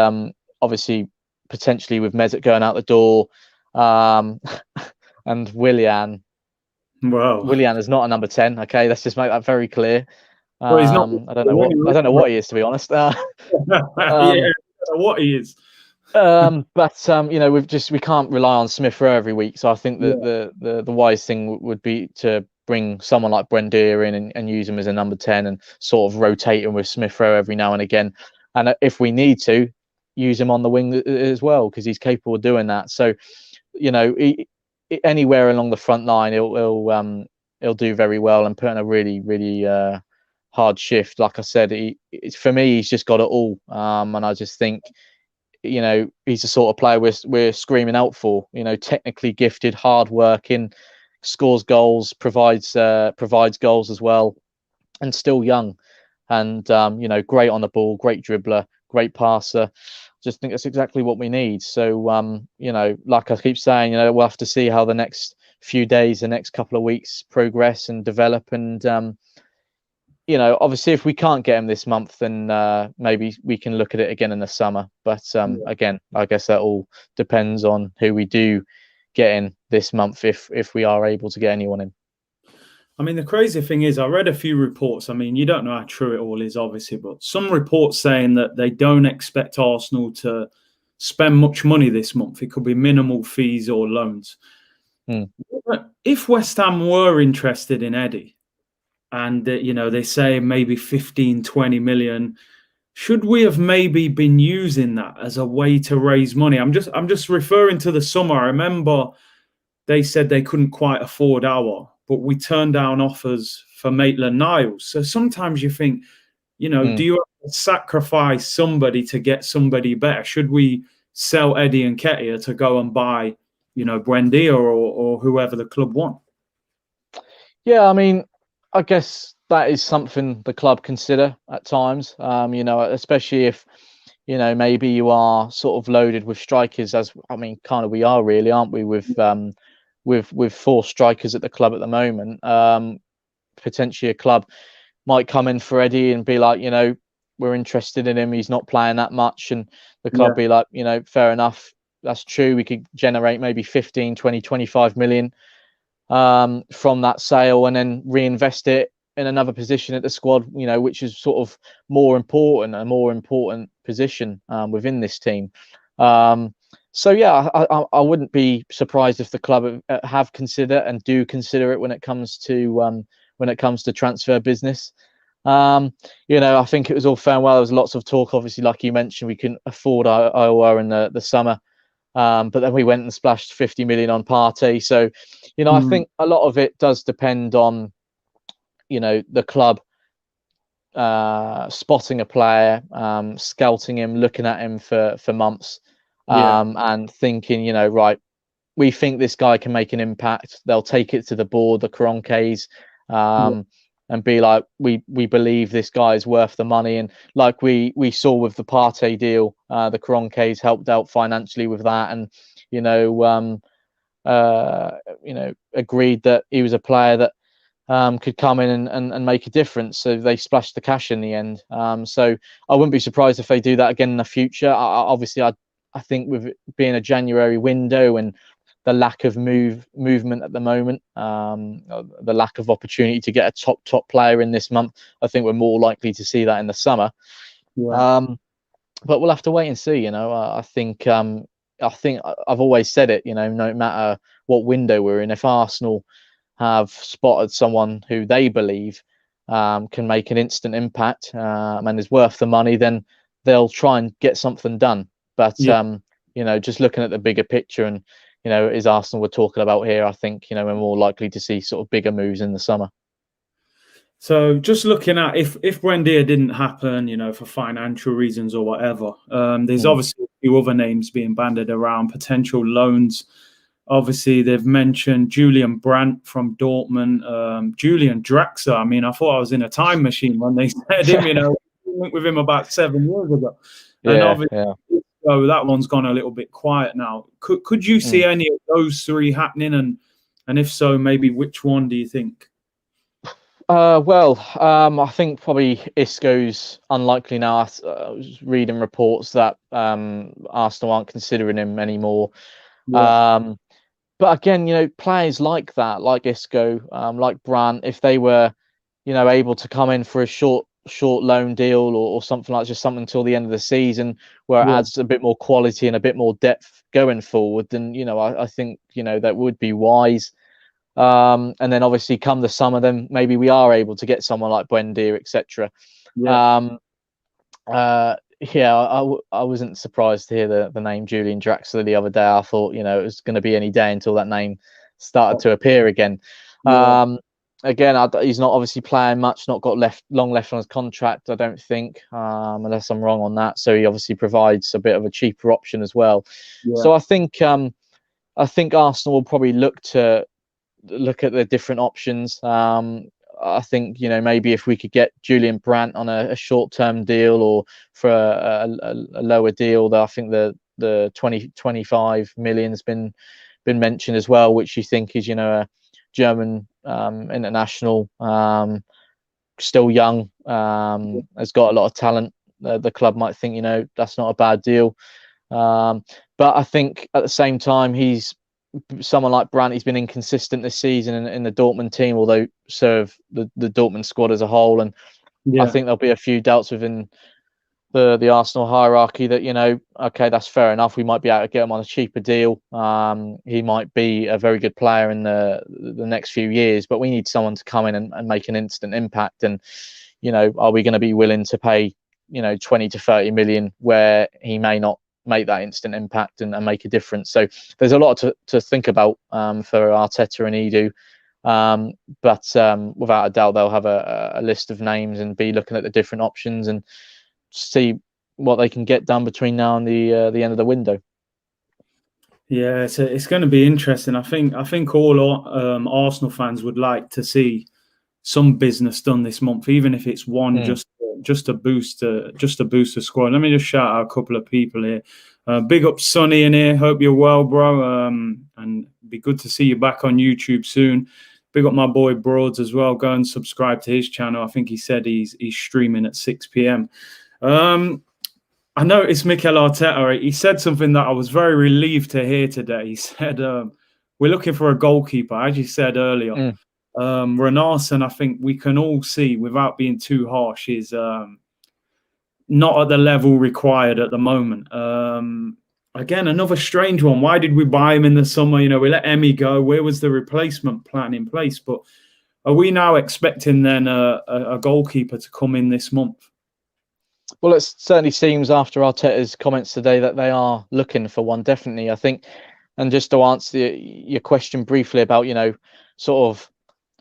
obviously potentially with Mesut going out the door, and Willian. Wow, Willian is not a number 10. Okay, let's just make that very clear. Well, he's not, I don't know what he is, to be honest. Yeah, what he is. We can't rely on Smith Rowe every week. So I think that the wise thing would be to bring someone like Buendia in and use him as a number 10 and sort of rotate him with Smith Rowe every now and again. And if we need to, use him on the wing as well, because he's capable of doing that. So, anywhere along the front line, he'll do very well and put in a really, really hard shift. Like I said, for me, he's just got it all. And I just think, he's the sort of player we're screaming out for. Technically gifted, hard-working, scores goals, provides goals as well, and still young. And great on the ball, great dribbler, great passer. Just think that's exactly what we need. So like I keep saying, we'll have to see how the next few days, the next couple of weeks progress and develop. And obviously, if we can't get him this month, then maybe we can look at it again in the summer. But again, I guess that all depends on who we do get in this month, if we are able to get anyone in. I mean, the crazy thing is, I read a few reports. I mean, you don't know how true it all is, obviously, but some reports saying that they don't expect Arsenal to spend much money this month. It could be minimal fees or loans. If West Ham were interested in Eddie, and they say maybe 15, 20 million, should we have maybe been using that as a way to raise money? I'm just referring to the summer. I remember they said they couldn't quite afford our, but we turned down offers for Maitland-Niles. So sometimes you think, do you have to sacrifice somebody to get somebody better? Should we sell Eddie and Nketiah to go and buy, Buendia or whoever the club want? Yeah, I mean, I guess that is something the club consider at times, especially if, maybe you are sort of loaded with strikers, kind of we are really, aren't we, with 4 strikers at the club at the moment. Potentially a club might come in for Eddie and be like, we're interested in him. He's not playing that much. And the club be like, fair enough. That's true. We could generate maybe 15, 20, 25 million from that sale and then reinvest it in another position at the squad, which is sort of a more important position within this team. So yeah, I wouldn't be surprised if the club have considered and do consider it when it comes to transfer business. I think it was all fair and well. There was lots of talk, obviously, like you mentioned, we couldn't afford Iowa in the summer. But then we went and splashed 50 million on Partey. So, I think a lot of it does depend on, the club spotting a player, scouting him, looking at him for months, and thinking, right, we think this guy can make an impact. They'll take it to the board, the Kroenkes, and be like, we believe this guy is worth the money. And like we saw with the Partey deal, the Kroenkes helped out financially with that, and agreed that he was a player that could come in and make a difference. So they splashed the cash in the end. So I wouldn't be surprised if they do that again in the future. I think with it being a January window and the lack of movement at the moment, the lack of opportunity to get a top player in this month, I think we're more likely to see that in the summer. But we'll have to wait and see. I think I've always said it. No matter what window we're in, if Arsenal have spotted someone who they believe can make an instant impact and is worth the money, then they'll try and get something done. But just looking at the bigger picture and is Arsenal we're talking about here, I think we're more likely to see sort of bigger moves in the summer. So just looking at if Buendia didn't happen, for financial reasons or whatever, there's obviously a few other names being bandied around, potential loans. Obviously, they've mentioned Julian Brandt from Dortmund, Julian Draxler. I mean, I thought I was in a time machine when they said him, went with him about 7 years ago. And obviously, so that one's gone a little bit quiet now. Could you see any of those three happening? And if so, maybe which one do you think? I think probably Isco's unlikely now. I was reading reports that Arsenal aren't considering him anymore. But again, players like that, like Isco, like Brandt, if they were, able to come in for a short loan deal or something like just something until the end of the season where it adds a bit more quality and a bit more depth going forward, then I think that would be wise. And then obviously come the summer, then maybe we are able to get someone like Buendia, etc. I wasn't surprised to hear the name Julian Draxler the other day. I thought it was going to be any day until that name started to appear again. Again, he's not obviously playing much, not got long left on his contract, I don't think, unless I'm wrong on that. So he obviously provides a bit of a cheaper option as well. So I think Arsenal will probably look at the different options. I think maybe if we could get Julian Brandt on a short-term deal or for a lower deal, I think the 25 million's been mentioned as well, which you think is a German international, still young, has got a lot of talent. The club might think that's not a bad deal, but I think at the same time he's someone like Brandt. He's been inconsistent this season in the Dortmund team, although serve the Dortmund squad as a whole, and I think there'll be a few doubts within the Arsenal hierarchy that okay, that's fair enough, we might be able to get him on a cheaper deal. He might be a very good player in the next few years, but we need someone to come in and make an instant impact. And are we going to be willing to pay 20 to 30 million where he may not make that instant impact and make a difference? So there's a lot to think about for Arteta and Edu, but without a doubt they'll have a list of names and be looking at the different options and see what they can get done between now and the end of the window. Yeah, it's going to be interesting. I think all Arsenal fans would like to see some business done this month, even if it's one just to boost the squad. Let me just shout out a couple of people here. Big up Sonny in here. Hope you're well, bro. And be good to see you back on YouTube soon. Big up my boy Broads as well. Go and subscribe to his channel. I think he said he's streaming at 6 p.m. I noticed Mikel Arteta, he said something that I was very relieved to hear today. He said, we're looking for a goalkeeper, as you said earlier. Renarsson, I think we can all see, without being too harsh, is not at the level required at the moment. Again, another strange one. Why did we buy him in the summer? We let Emmy go. Where was the replacement plan in place? But Are we now expecting then a goalkeeper to come in this month? Well, it certainly seems after Arteta's comments today that they are looking for one, definitely. I think, and just to answer your question briefly about, sort of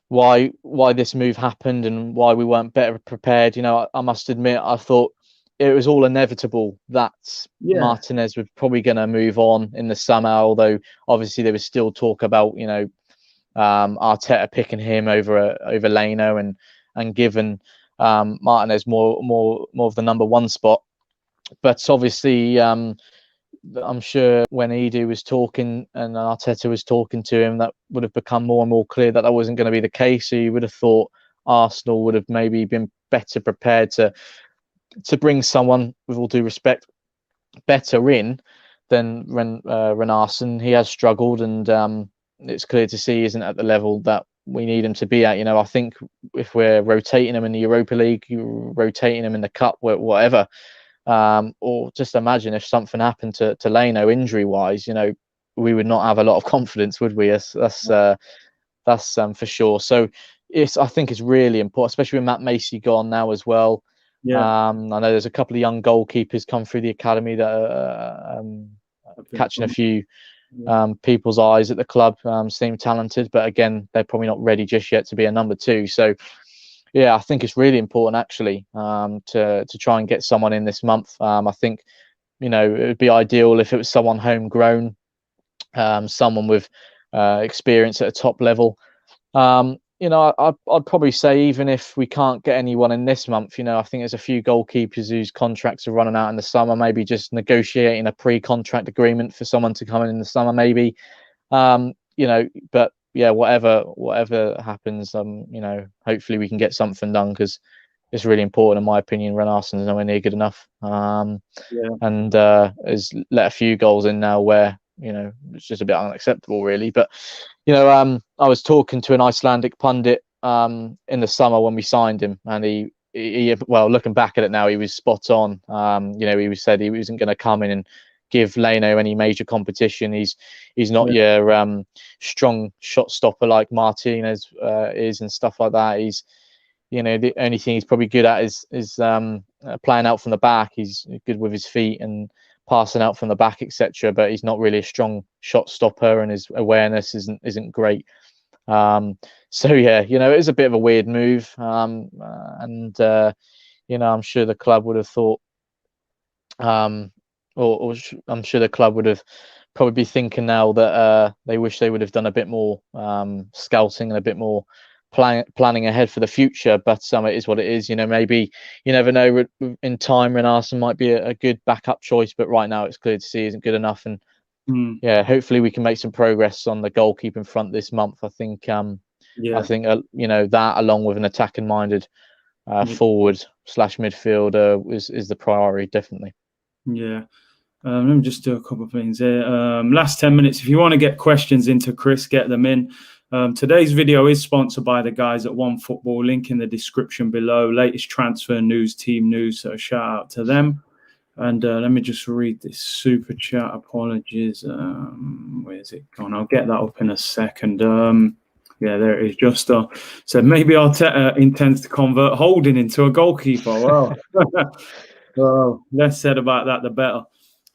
why this move happened and why we weren't better prepared, I must admit, I thought it was all inevitable that Martinez was probably going to move on in the summer, although obviously there was still talk about, Arteta picking him over Leno and given Martinez more of the number one spot. But obviously, I'm sure when Edu was talking and Arteta was talking to him, that would have become more and more clear that wasn't going to be the case. So you would have thought Arsenal would have maybe been better prepared to bring someone, with all due respect, better in than Renarsson. He has struggled, and it's clear to see he isn't at the level that we need him to be at. I think if we're rotating him in the Europa League, rotating him in the Cup, whatever, or just imagine if something happened to Leno injury-wise, we would not have a lot of confidence, would we? That's for sure. So I think it's really important, especially with Matt Macy gone now as well. I know there's a couple of young goalkeepers come through the academy that are catching a few people's eyes at the club, seem talented, but again, they're probably not ready just yet to be a number two. So yeah, I think it's really important actually to try and get someone in this month. I think it would be ideal if it was someone homegrown, someone with experience at a top level. I'd probably say even if we can't get anyone in this month, I think there's a few goalkeepers whose contracts are running out in the summer, maybe just negotiating a pre-contract agreement for someone to come in the summer, maybe. But yeah, whatever happens, hopefully we can get something done, because it's really important, in my opinion. Renarsson is nowhere near good enough, and has let a few goals in now where it's just a bit unacceptable, really. But I was talking to an Icelandic pundit in the summer when we signed him, and he well, looking back at it now, he was spot on. He said he wasn't going to come in and give Leno any major competition. He's not your strong shot stopper like Martinez is and stuff like that. He's the only thing he's probably good at is playing out from the back. He's good with his feet and passing out from the back, etc. But he's not really a strong shot stopper, and his awareness isn't great. So yeah, it is a bit of a weird move, and I'm sure the club would have thought, or I'm sure the club would have probably be thinking now that they wish they would have done a bit more scouting and a bit more planning ahead for the future. But it is what it is. Maybe you never know. In time, Renarsson might be a good backup choice, but right now it's clear to see isn't good enough. And yeah, hopefully we can make some progress on the goalkeeping front this month. I think that, along with an attacking minded forward/midfielder is the priority, definitely. Yeah. Let me just do a couple of things here. Last 10 minutes. If you want to get questions into Chris, get them in. Today's video is sponsored by the guys at OneFootball. Link in the description below. Latest transfer news, team news. So shout out to them. And let me just read this super chat. Apologies. Where's it gone? I'll get that up in a second. Yeah, there it is. Just said maybe Arteta intends to convert Holden into a goalkeeper. Wow. Well, less said about that, the better.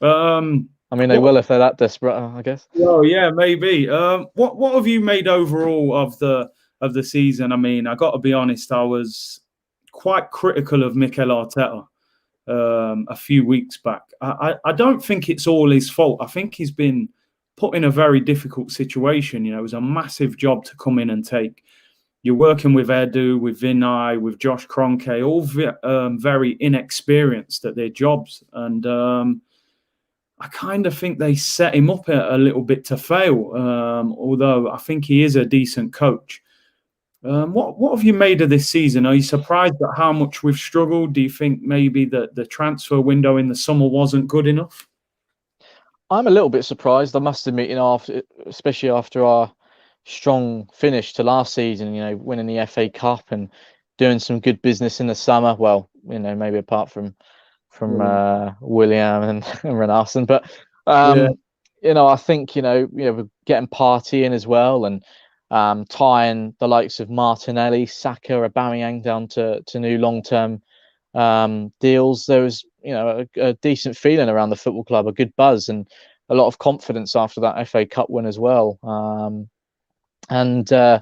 They will if they're that desperate, I guess. Well, yeah, maybe. What have you made overall of the season? I got to be honest, I was quite critical of Mikel Arteta a few weeks back. I don't think it's all his fault. I think he's been put in a very difficult situation. It was a massive job to come in and take. You're working with Edu, with Vinay, with Josh Kroenke, all very inexperienced at their jobs. And I kind of think they set him up a little bit to fail, although I think he is a decent coach. What have you made of this season? Are you surprised at how much we've struggled? Do you think maybe that the transfer window in the summer wasn't good enough? I'm a little bit surprised, I must admit, especially after our strong finish to last season, winning the FA Cup and doing some good business in the summer. Well, maybe apart from William and Renarsson, but I think we're getting Partey in as well, and tying the likes of Martinelli, Saka, Aubameyang down to new long-term deals. There was, a decent feeling around the football club, a good buzz, and a lot of confidence after that FA Cup win as well. I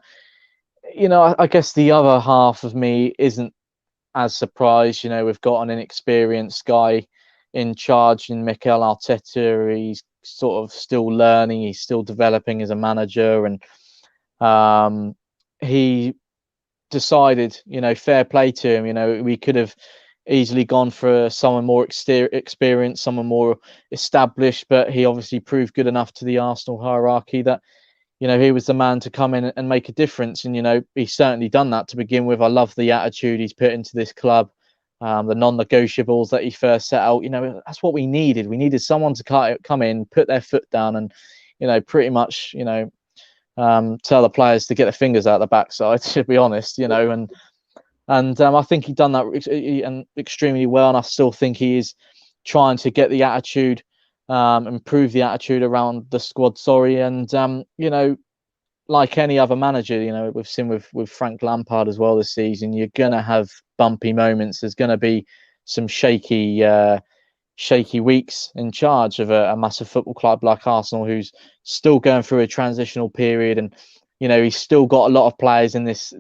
guess the other half of me isn't as surprised. We've got an inexperienced guy in charge in Mikel Arteta. He's sort of still learning. He's still developing as a manager, and he decided, fair play to him. We could have easily gone for someone more experienced, someone more established, but he obviously proved good enough to the Arsenal hierarchy that he was the man to come in and make a difference. And he's certainly done that to begin with. I love the attitude he's put into this club, the non-negotiables that he first set out. That's what we needed. We needed someone to come in, put their foot down, and pretty much tell the players to get their fingers out the backside, to be honest. And I think he's done that extremely well. And I still think he is trying to get the attitude, improve the attitude around the squad. And like any other manager, we've seen with Frank Lampard as well this season, you're gonna have bumpy moments. There's gonna be some shaky weeks in charge of a massive football club like Arsenal, who's still going through a transitional period, and he's still got a lot of players in this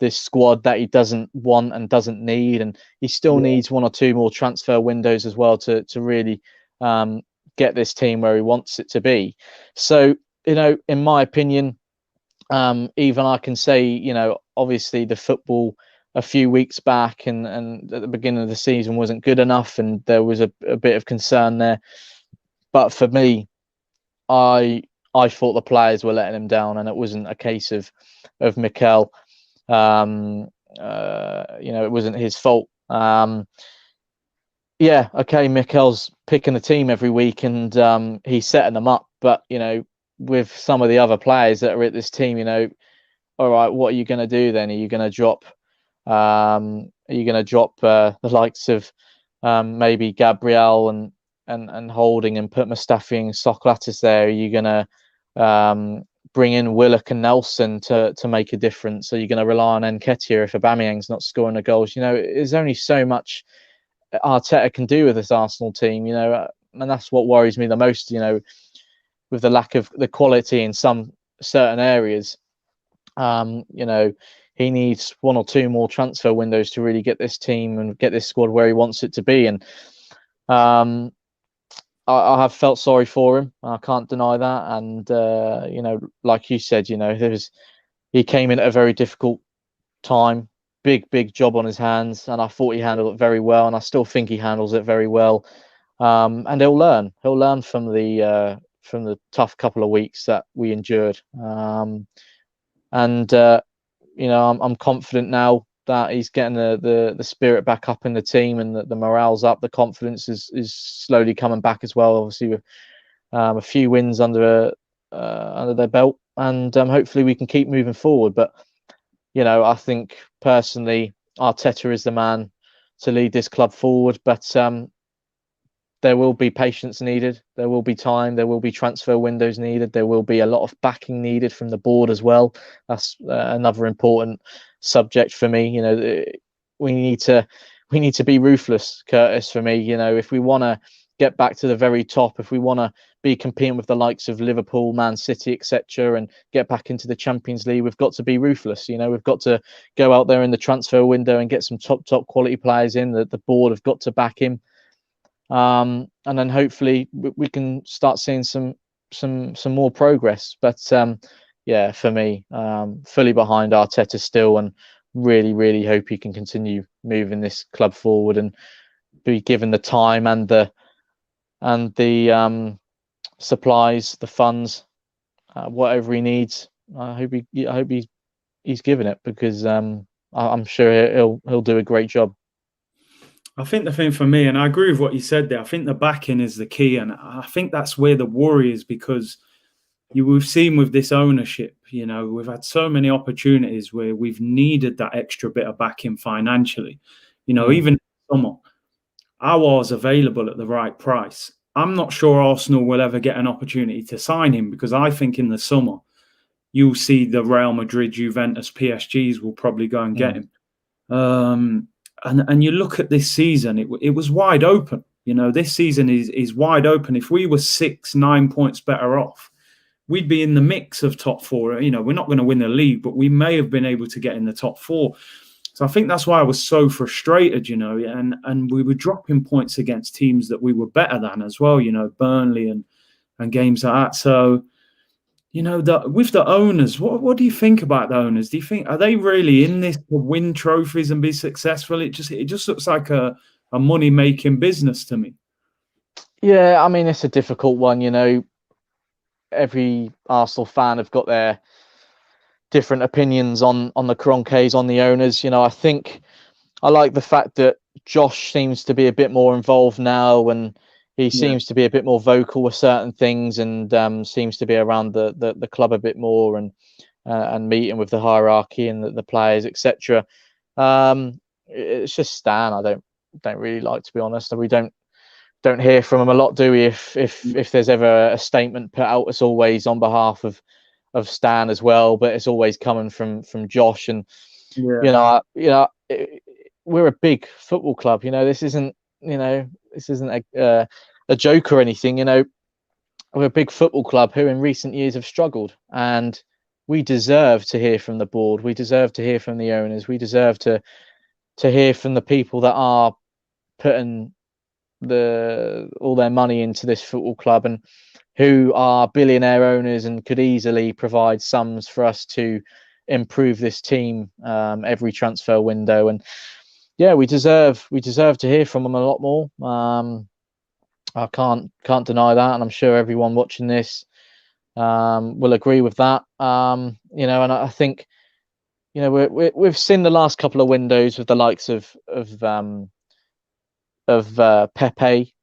squad that he doesn't want and doesn't need, and he still needs one or two more transfer windows as well to really get this team where he wants it to be. So in my opinion, even I can say, obviously the football a few weeks back and at the beginning of the season wasn't good enough, and there was a bit of concern there. But for me, I thought the players were letting him down, and it wasn't a case of Mikel. It wasn't his fault. Mikel's picking the team every week, and he's setting them up. But with some of the other players that are at this team, all right, what are you going to do then? Are you going to drop? The likes of maybe Gabriel and Holding, and put Mustafi and Sokratis there? Are you going to bring in Willock and Nelson to make a difference? Are you going to rely on Nketiah if Aubameyang's not scoring the goals? There's only so much Arteta can do with this Arsenal team, and that's what worries me the most, with the lack of the quality in some certain areas. He needs one or two more transfer windows to really get this team and get this squad where he wants it to be. And I have felt sorry for him. I can't deny that. And like you said, he came in at a very difficult time, big job on his hands, and I thought he handled it very well, and I still think he handles it very well. And he'll learn from the tough couple of weeks that we endured. I'm confident now that he's getting the spirit back up in the team, and the morale's up. The confidence is slowly coming back as well. Obviously, with a few wins under their belt, and hopefully we can keep moving forward. But I think personally, Arteta is the man to lead this club forward. But there will be patience needed. There will be time. There will be transfer windows needed. There will be a lot of backing needed from the board as well. That's another important subject for me. We need to be ruthless, Curtis. For me, if we want to get back to the very top, if we want to be competing with the likes of Liverpool, Man City, etc., and get back into the Champions League, we've got to be ruthless. We've got to go out there in the transfer window and get some top quality players in. The board have got to back him. And then hopefully we can start seeing some more progress. But for me, fully behind Arteta still, and really hope he can continue moving this club forward and be given the time and the supplies, the funds, whatever he needs. I hope he's given it, because I'm sure he'll do a great job. I think the thing for me, and I agree with what you said there, I think the backing is the key. And I think that's where the worry is, because we've seen with this ownership, we've had so many opportunities where we've needed that extra bit of backing financially. Even in the summer, I was available at the right price. I'm not sure Arsenal will ever get an opportunity to sign him, because I think in the summer, you'll see the Real Madrid, Juventus, PSGs will probably go and get him. And you look at this season, it was wide open. This season is wide open. If we were 6-9 points better off, we'd be in the mix of top four. We're not going to win the league, but we may have been able to get in the top four. So I think that's why I was so frustrated, and we were dropping points against teams that we were better than as well, Burnley and games like that. So, with the owners, what do you think about the owners? Do you think, are they really in this to win trophies and be successful? It just looks like a money-making business to me. Yeah, I mean, it's a difficult one, Every Arsenal fan have got their different opinions on the Kroenkes, on the owners. I think I like the fact that Josh seems to be a bit more involved now, and he seems to be a bit more vocal with certain things, and seems to be around the club a bit more, and meeting with the hierarchy and the players, etc. It's just Stan I don't really like, to be honest, and we don't hear from him a lot, do we? If there's ever a statement put out, it's always on behalf of Stan as well, but it's always coming from Josh. And we're a big football club. This isn't a joke or anything. We're a big football club who in recent years have struggled, and we deserve to hear from the board. We deserve to hear from the owners. We deserve to hear from the people that are putting all their money into this football club, and who are billionaire owners and could easily provide sums for us to improve this team every transfer window. And we deserve to hear from them a lot more. I can't deny that, and I'm sure everyone watching this will agree with that. And I think we've seen the last couple of windows with the likes of Pepe,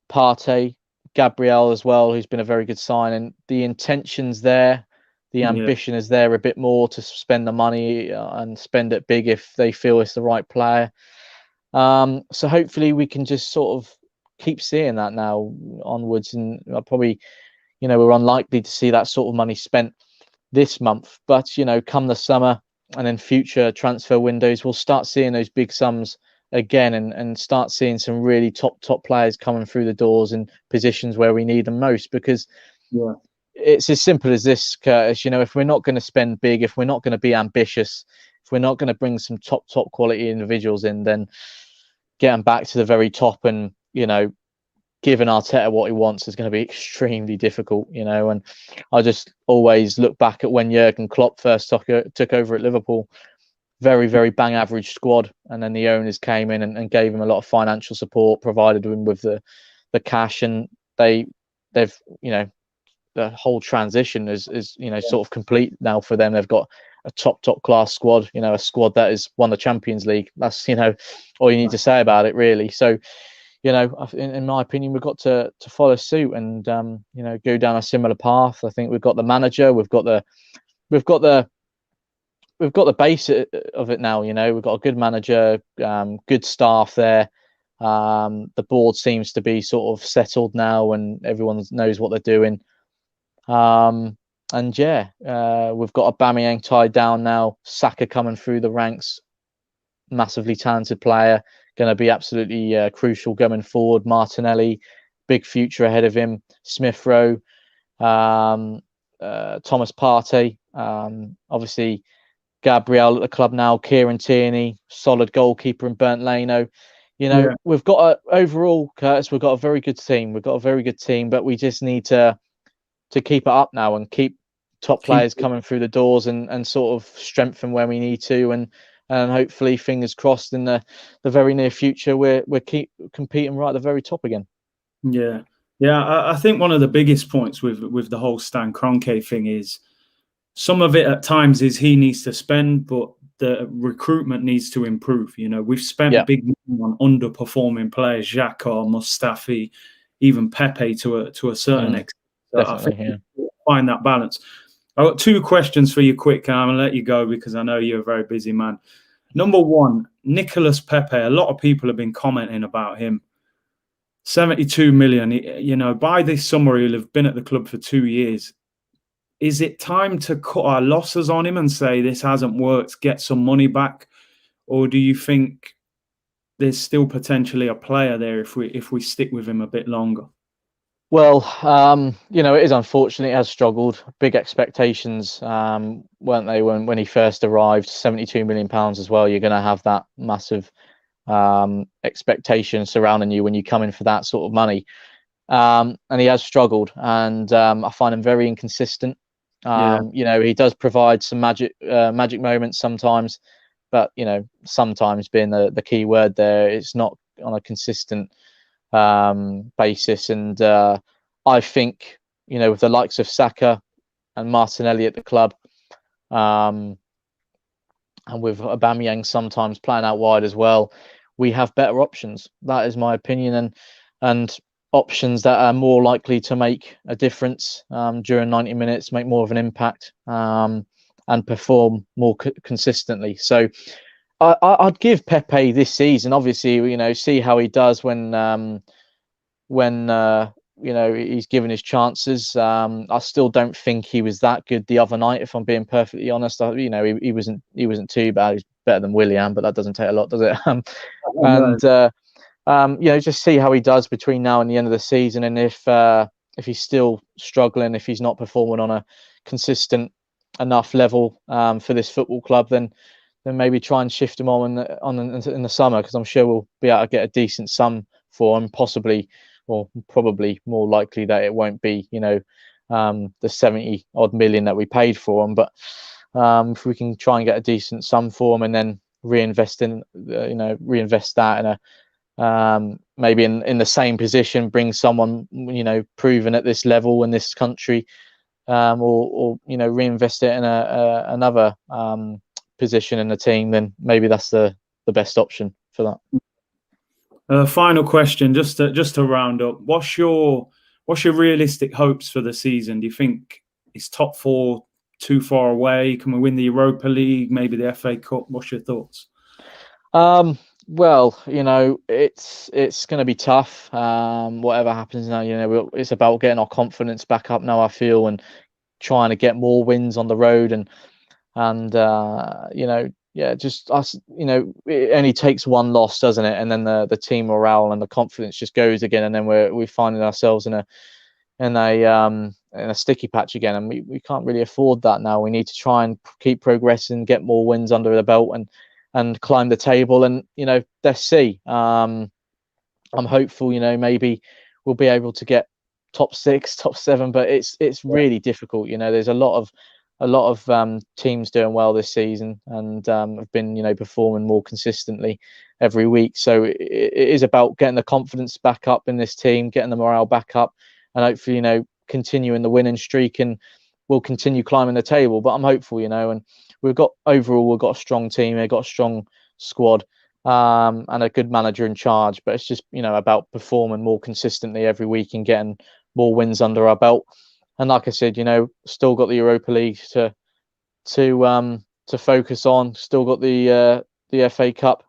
Partey, Gabriel as well, who's been a very good sign, and the intention's there, the ambition is there a bit more to spend the money and spend it big if they feel it's the right player. So hopefully we can just sort of keep seeing that now onwards, and probably we're unlikely to see that sort of money spent this month, but come the summer and then future transfer windows, we'll start seeing those big sums again, and start seeing some really top players coming through the doors in positions where we need them most. Because it's as simple as this, Curtis. If we're not going to spend big, if we're not going to be ambitious, if we're not going to bring some top quality individuals in, then getting back to the very top and giving Arteta what he wants is going to be extremely difficult. And I just always look back at when Jurgen Klopp first took over at Liverpool. Very, very bang average squad, and then the owners came in and gave him a lot of financial support, provided him with the cash, and they've the whole transition is sort of complete now for them. They've got a top class squad, a squad that has won the Champions League. That's all you need to say about it, really. So in my opinion, we've got to follow suit and go down a similar path. I think we've got the manager, we've got the base of it now. We've got a good manager, good staff there. The board seems to be sort of settled now, and everyone knows what they're doing. We've got Aubameyang tied down now. Saka coming through the ranks, massively talented player, going to be absolutely crucial going forward. Martinelli, big future ahead of him. Smith Rowe, Thomas Partey, obviously. Gabriel at the club now, Kieran Tierney, solid goalkeeper, and Bernd Leno. We've got overall, Curtis, we've got a very good team. But we just need to keep it up now and keep top players coming through the doors and sort of strengthen where we need to, and hopefully, fingers crossed, in the very near future, we're keep competing right at the very top again. I think one of the biggest points with the whole Stan Kroenke thing is, some of it at times is he needs to spend, but the recruitment needs to improve. We've spent big money on underperforming players, Xhaka, Mustafi, even Pepe to a certain extent. So I think we'll find that balance. I've got two questions for you quick, and I'm going to let you go because I know you're a very busy man. Number one, Nicolas Pepe. A lot of people have been commenting about him. 72 million. By this summer, he'll have been at the club for 2 years. is it time to cut our losses on him and say this hasn't worked, get some money back? Or do you think there's still potentially a player there if we stick with him a bit longer? Well, it is unfortunate. He has struggled. Big expectations, weren't they, when he first arrived? £72 million as well. You're going to have that massive expectation surrounding you when you come in for that sort of money. And he has struggled, and I find him very inconsistent. He does provide some magic moments sometimes, but sometimes being the key word there, it's not on a consistent basis. And I think with the likes of Saka and Martinelli at the club, and with Aubameyang sometimes playing out wide as well, we have better options. That is my opinion, and options that are more likely to make a difference during 90 minutes, make more of an impact, and perform more consistently. So I'd give Pepe this season, obviously, see how he does when he's given his chances. I still don't think he was that good the other night, if I'm being perfectly honest. He wasn't too bad. He's better than Willian, but that doesn't take a lot, does it? Just see how he does between now and the end of the season, and if he's still struggling, if he's not performing on a consistent enough level for this football club, then maybe try and shift him on in the summer, because I'm sure we'll be able to get a decent sum for him, possibly, or probably more likely that it won't be the 70 odd million that we paid for him, but if we can try and get a decent sum for him and then reinvest that in a maybe in the same position, bring someone proven at this level in this country, or reinvest it in another position in the team, then maybe that's the best option for that. Final question, just to round up, what's your realistic hopes for the season? Do you think it's top four too far away? Can we win the Europa League, maybe the FA Cup? What's your thoughts? Well, it's going to be tough. Whatever happens now, it's about getting our confidence back up now, I feel, and trying to get more wins on the road, and just us. It only takes one loss, doesn't it? And then the team morale and the confidence just goes again, and then we're finding ourselves in a sticky patch again, and we can't really afford that now. We need to try and keep progressing, get more wins under the belt, and climb the table, and let's see. I'm hopeful, maybe we'll be able to get top 6, top 7, but it's really difficult. There's a lot of teams doing well this season, and have been performing more consistently every week. So it is about getting the confidence back up in this team, getting the morale back up, and hopefully continuing the winning streak, and we'll continue climbing the table. But I'm hopeful, and we've got a strong team, we've got a strong squad, and a good manager in charge. But it's just about performing more consistently every week and getting more wins under our belt. And like I said, still got the Europa League to focus on. Still got the FA Cup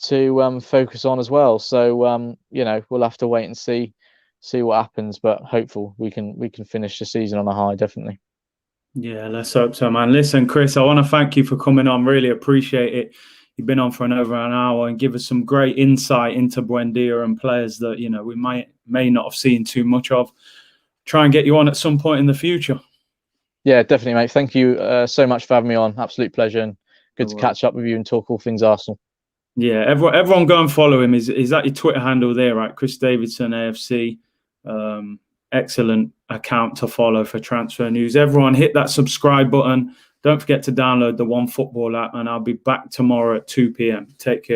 to focus on as well. So we'll have to wait and see what happens. But hopeful we can finish the season on a high, definitely. Yeah, let's hope so, man. Listen, Chris, I want to thank you for coming on. Really appreciate it. You've been on for over an hour and give us some great insight into Buendia and players that we may not have seen too much of. Try and get you on at some point in the future. Yeah, definitely, mate. Thank you so much for having me on. Absolute pleasure, and good to catch up with you and talk all things Arsenal. Yeah, everyone go and follow him. Is that your Twitter handle there, right? Chris Davison AFC. Excellent account to follow for transfer news. Everyone hit that subscribe button. Don't forget to download the OneFootball app, and I'll be back tomorrow at 2 p.m. Take care.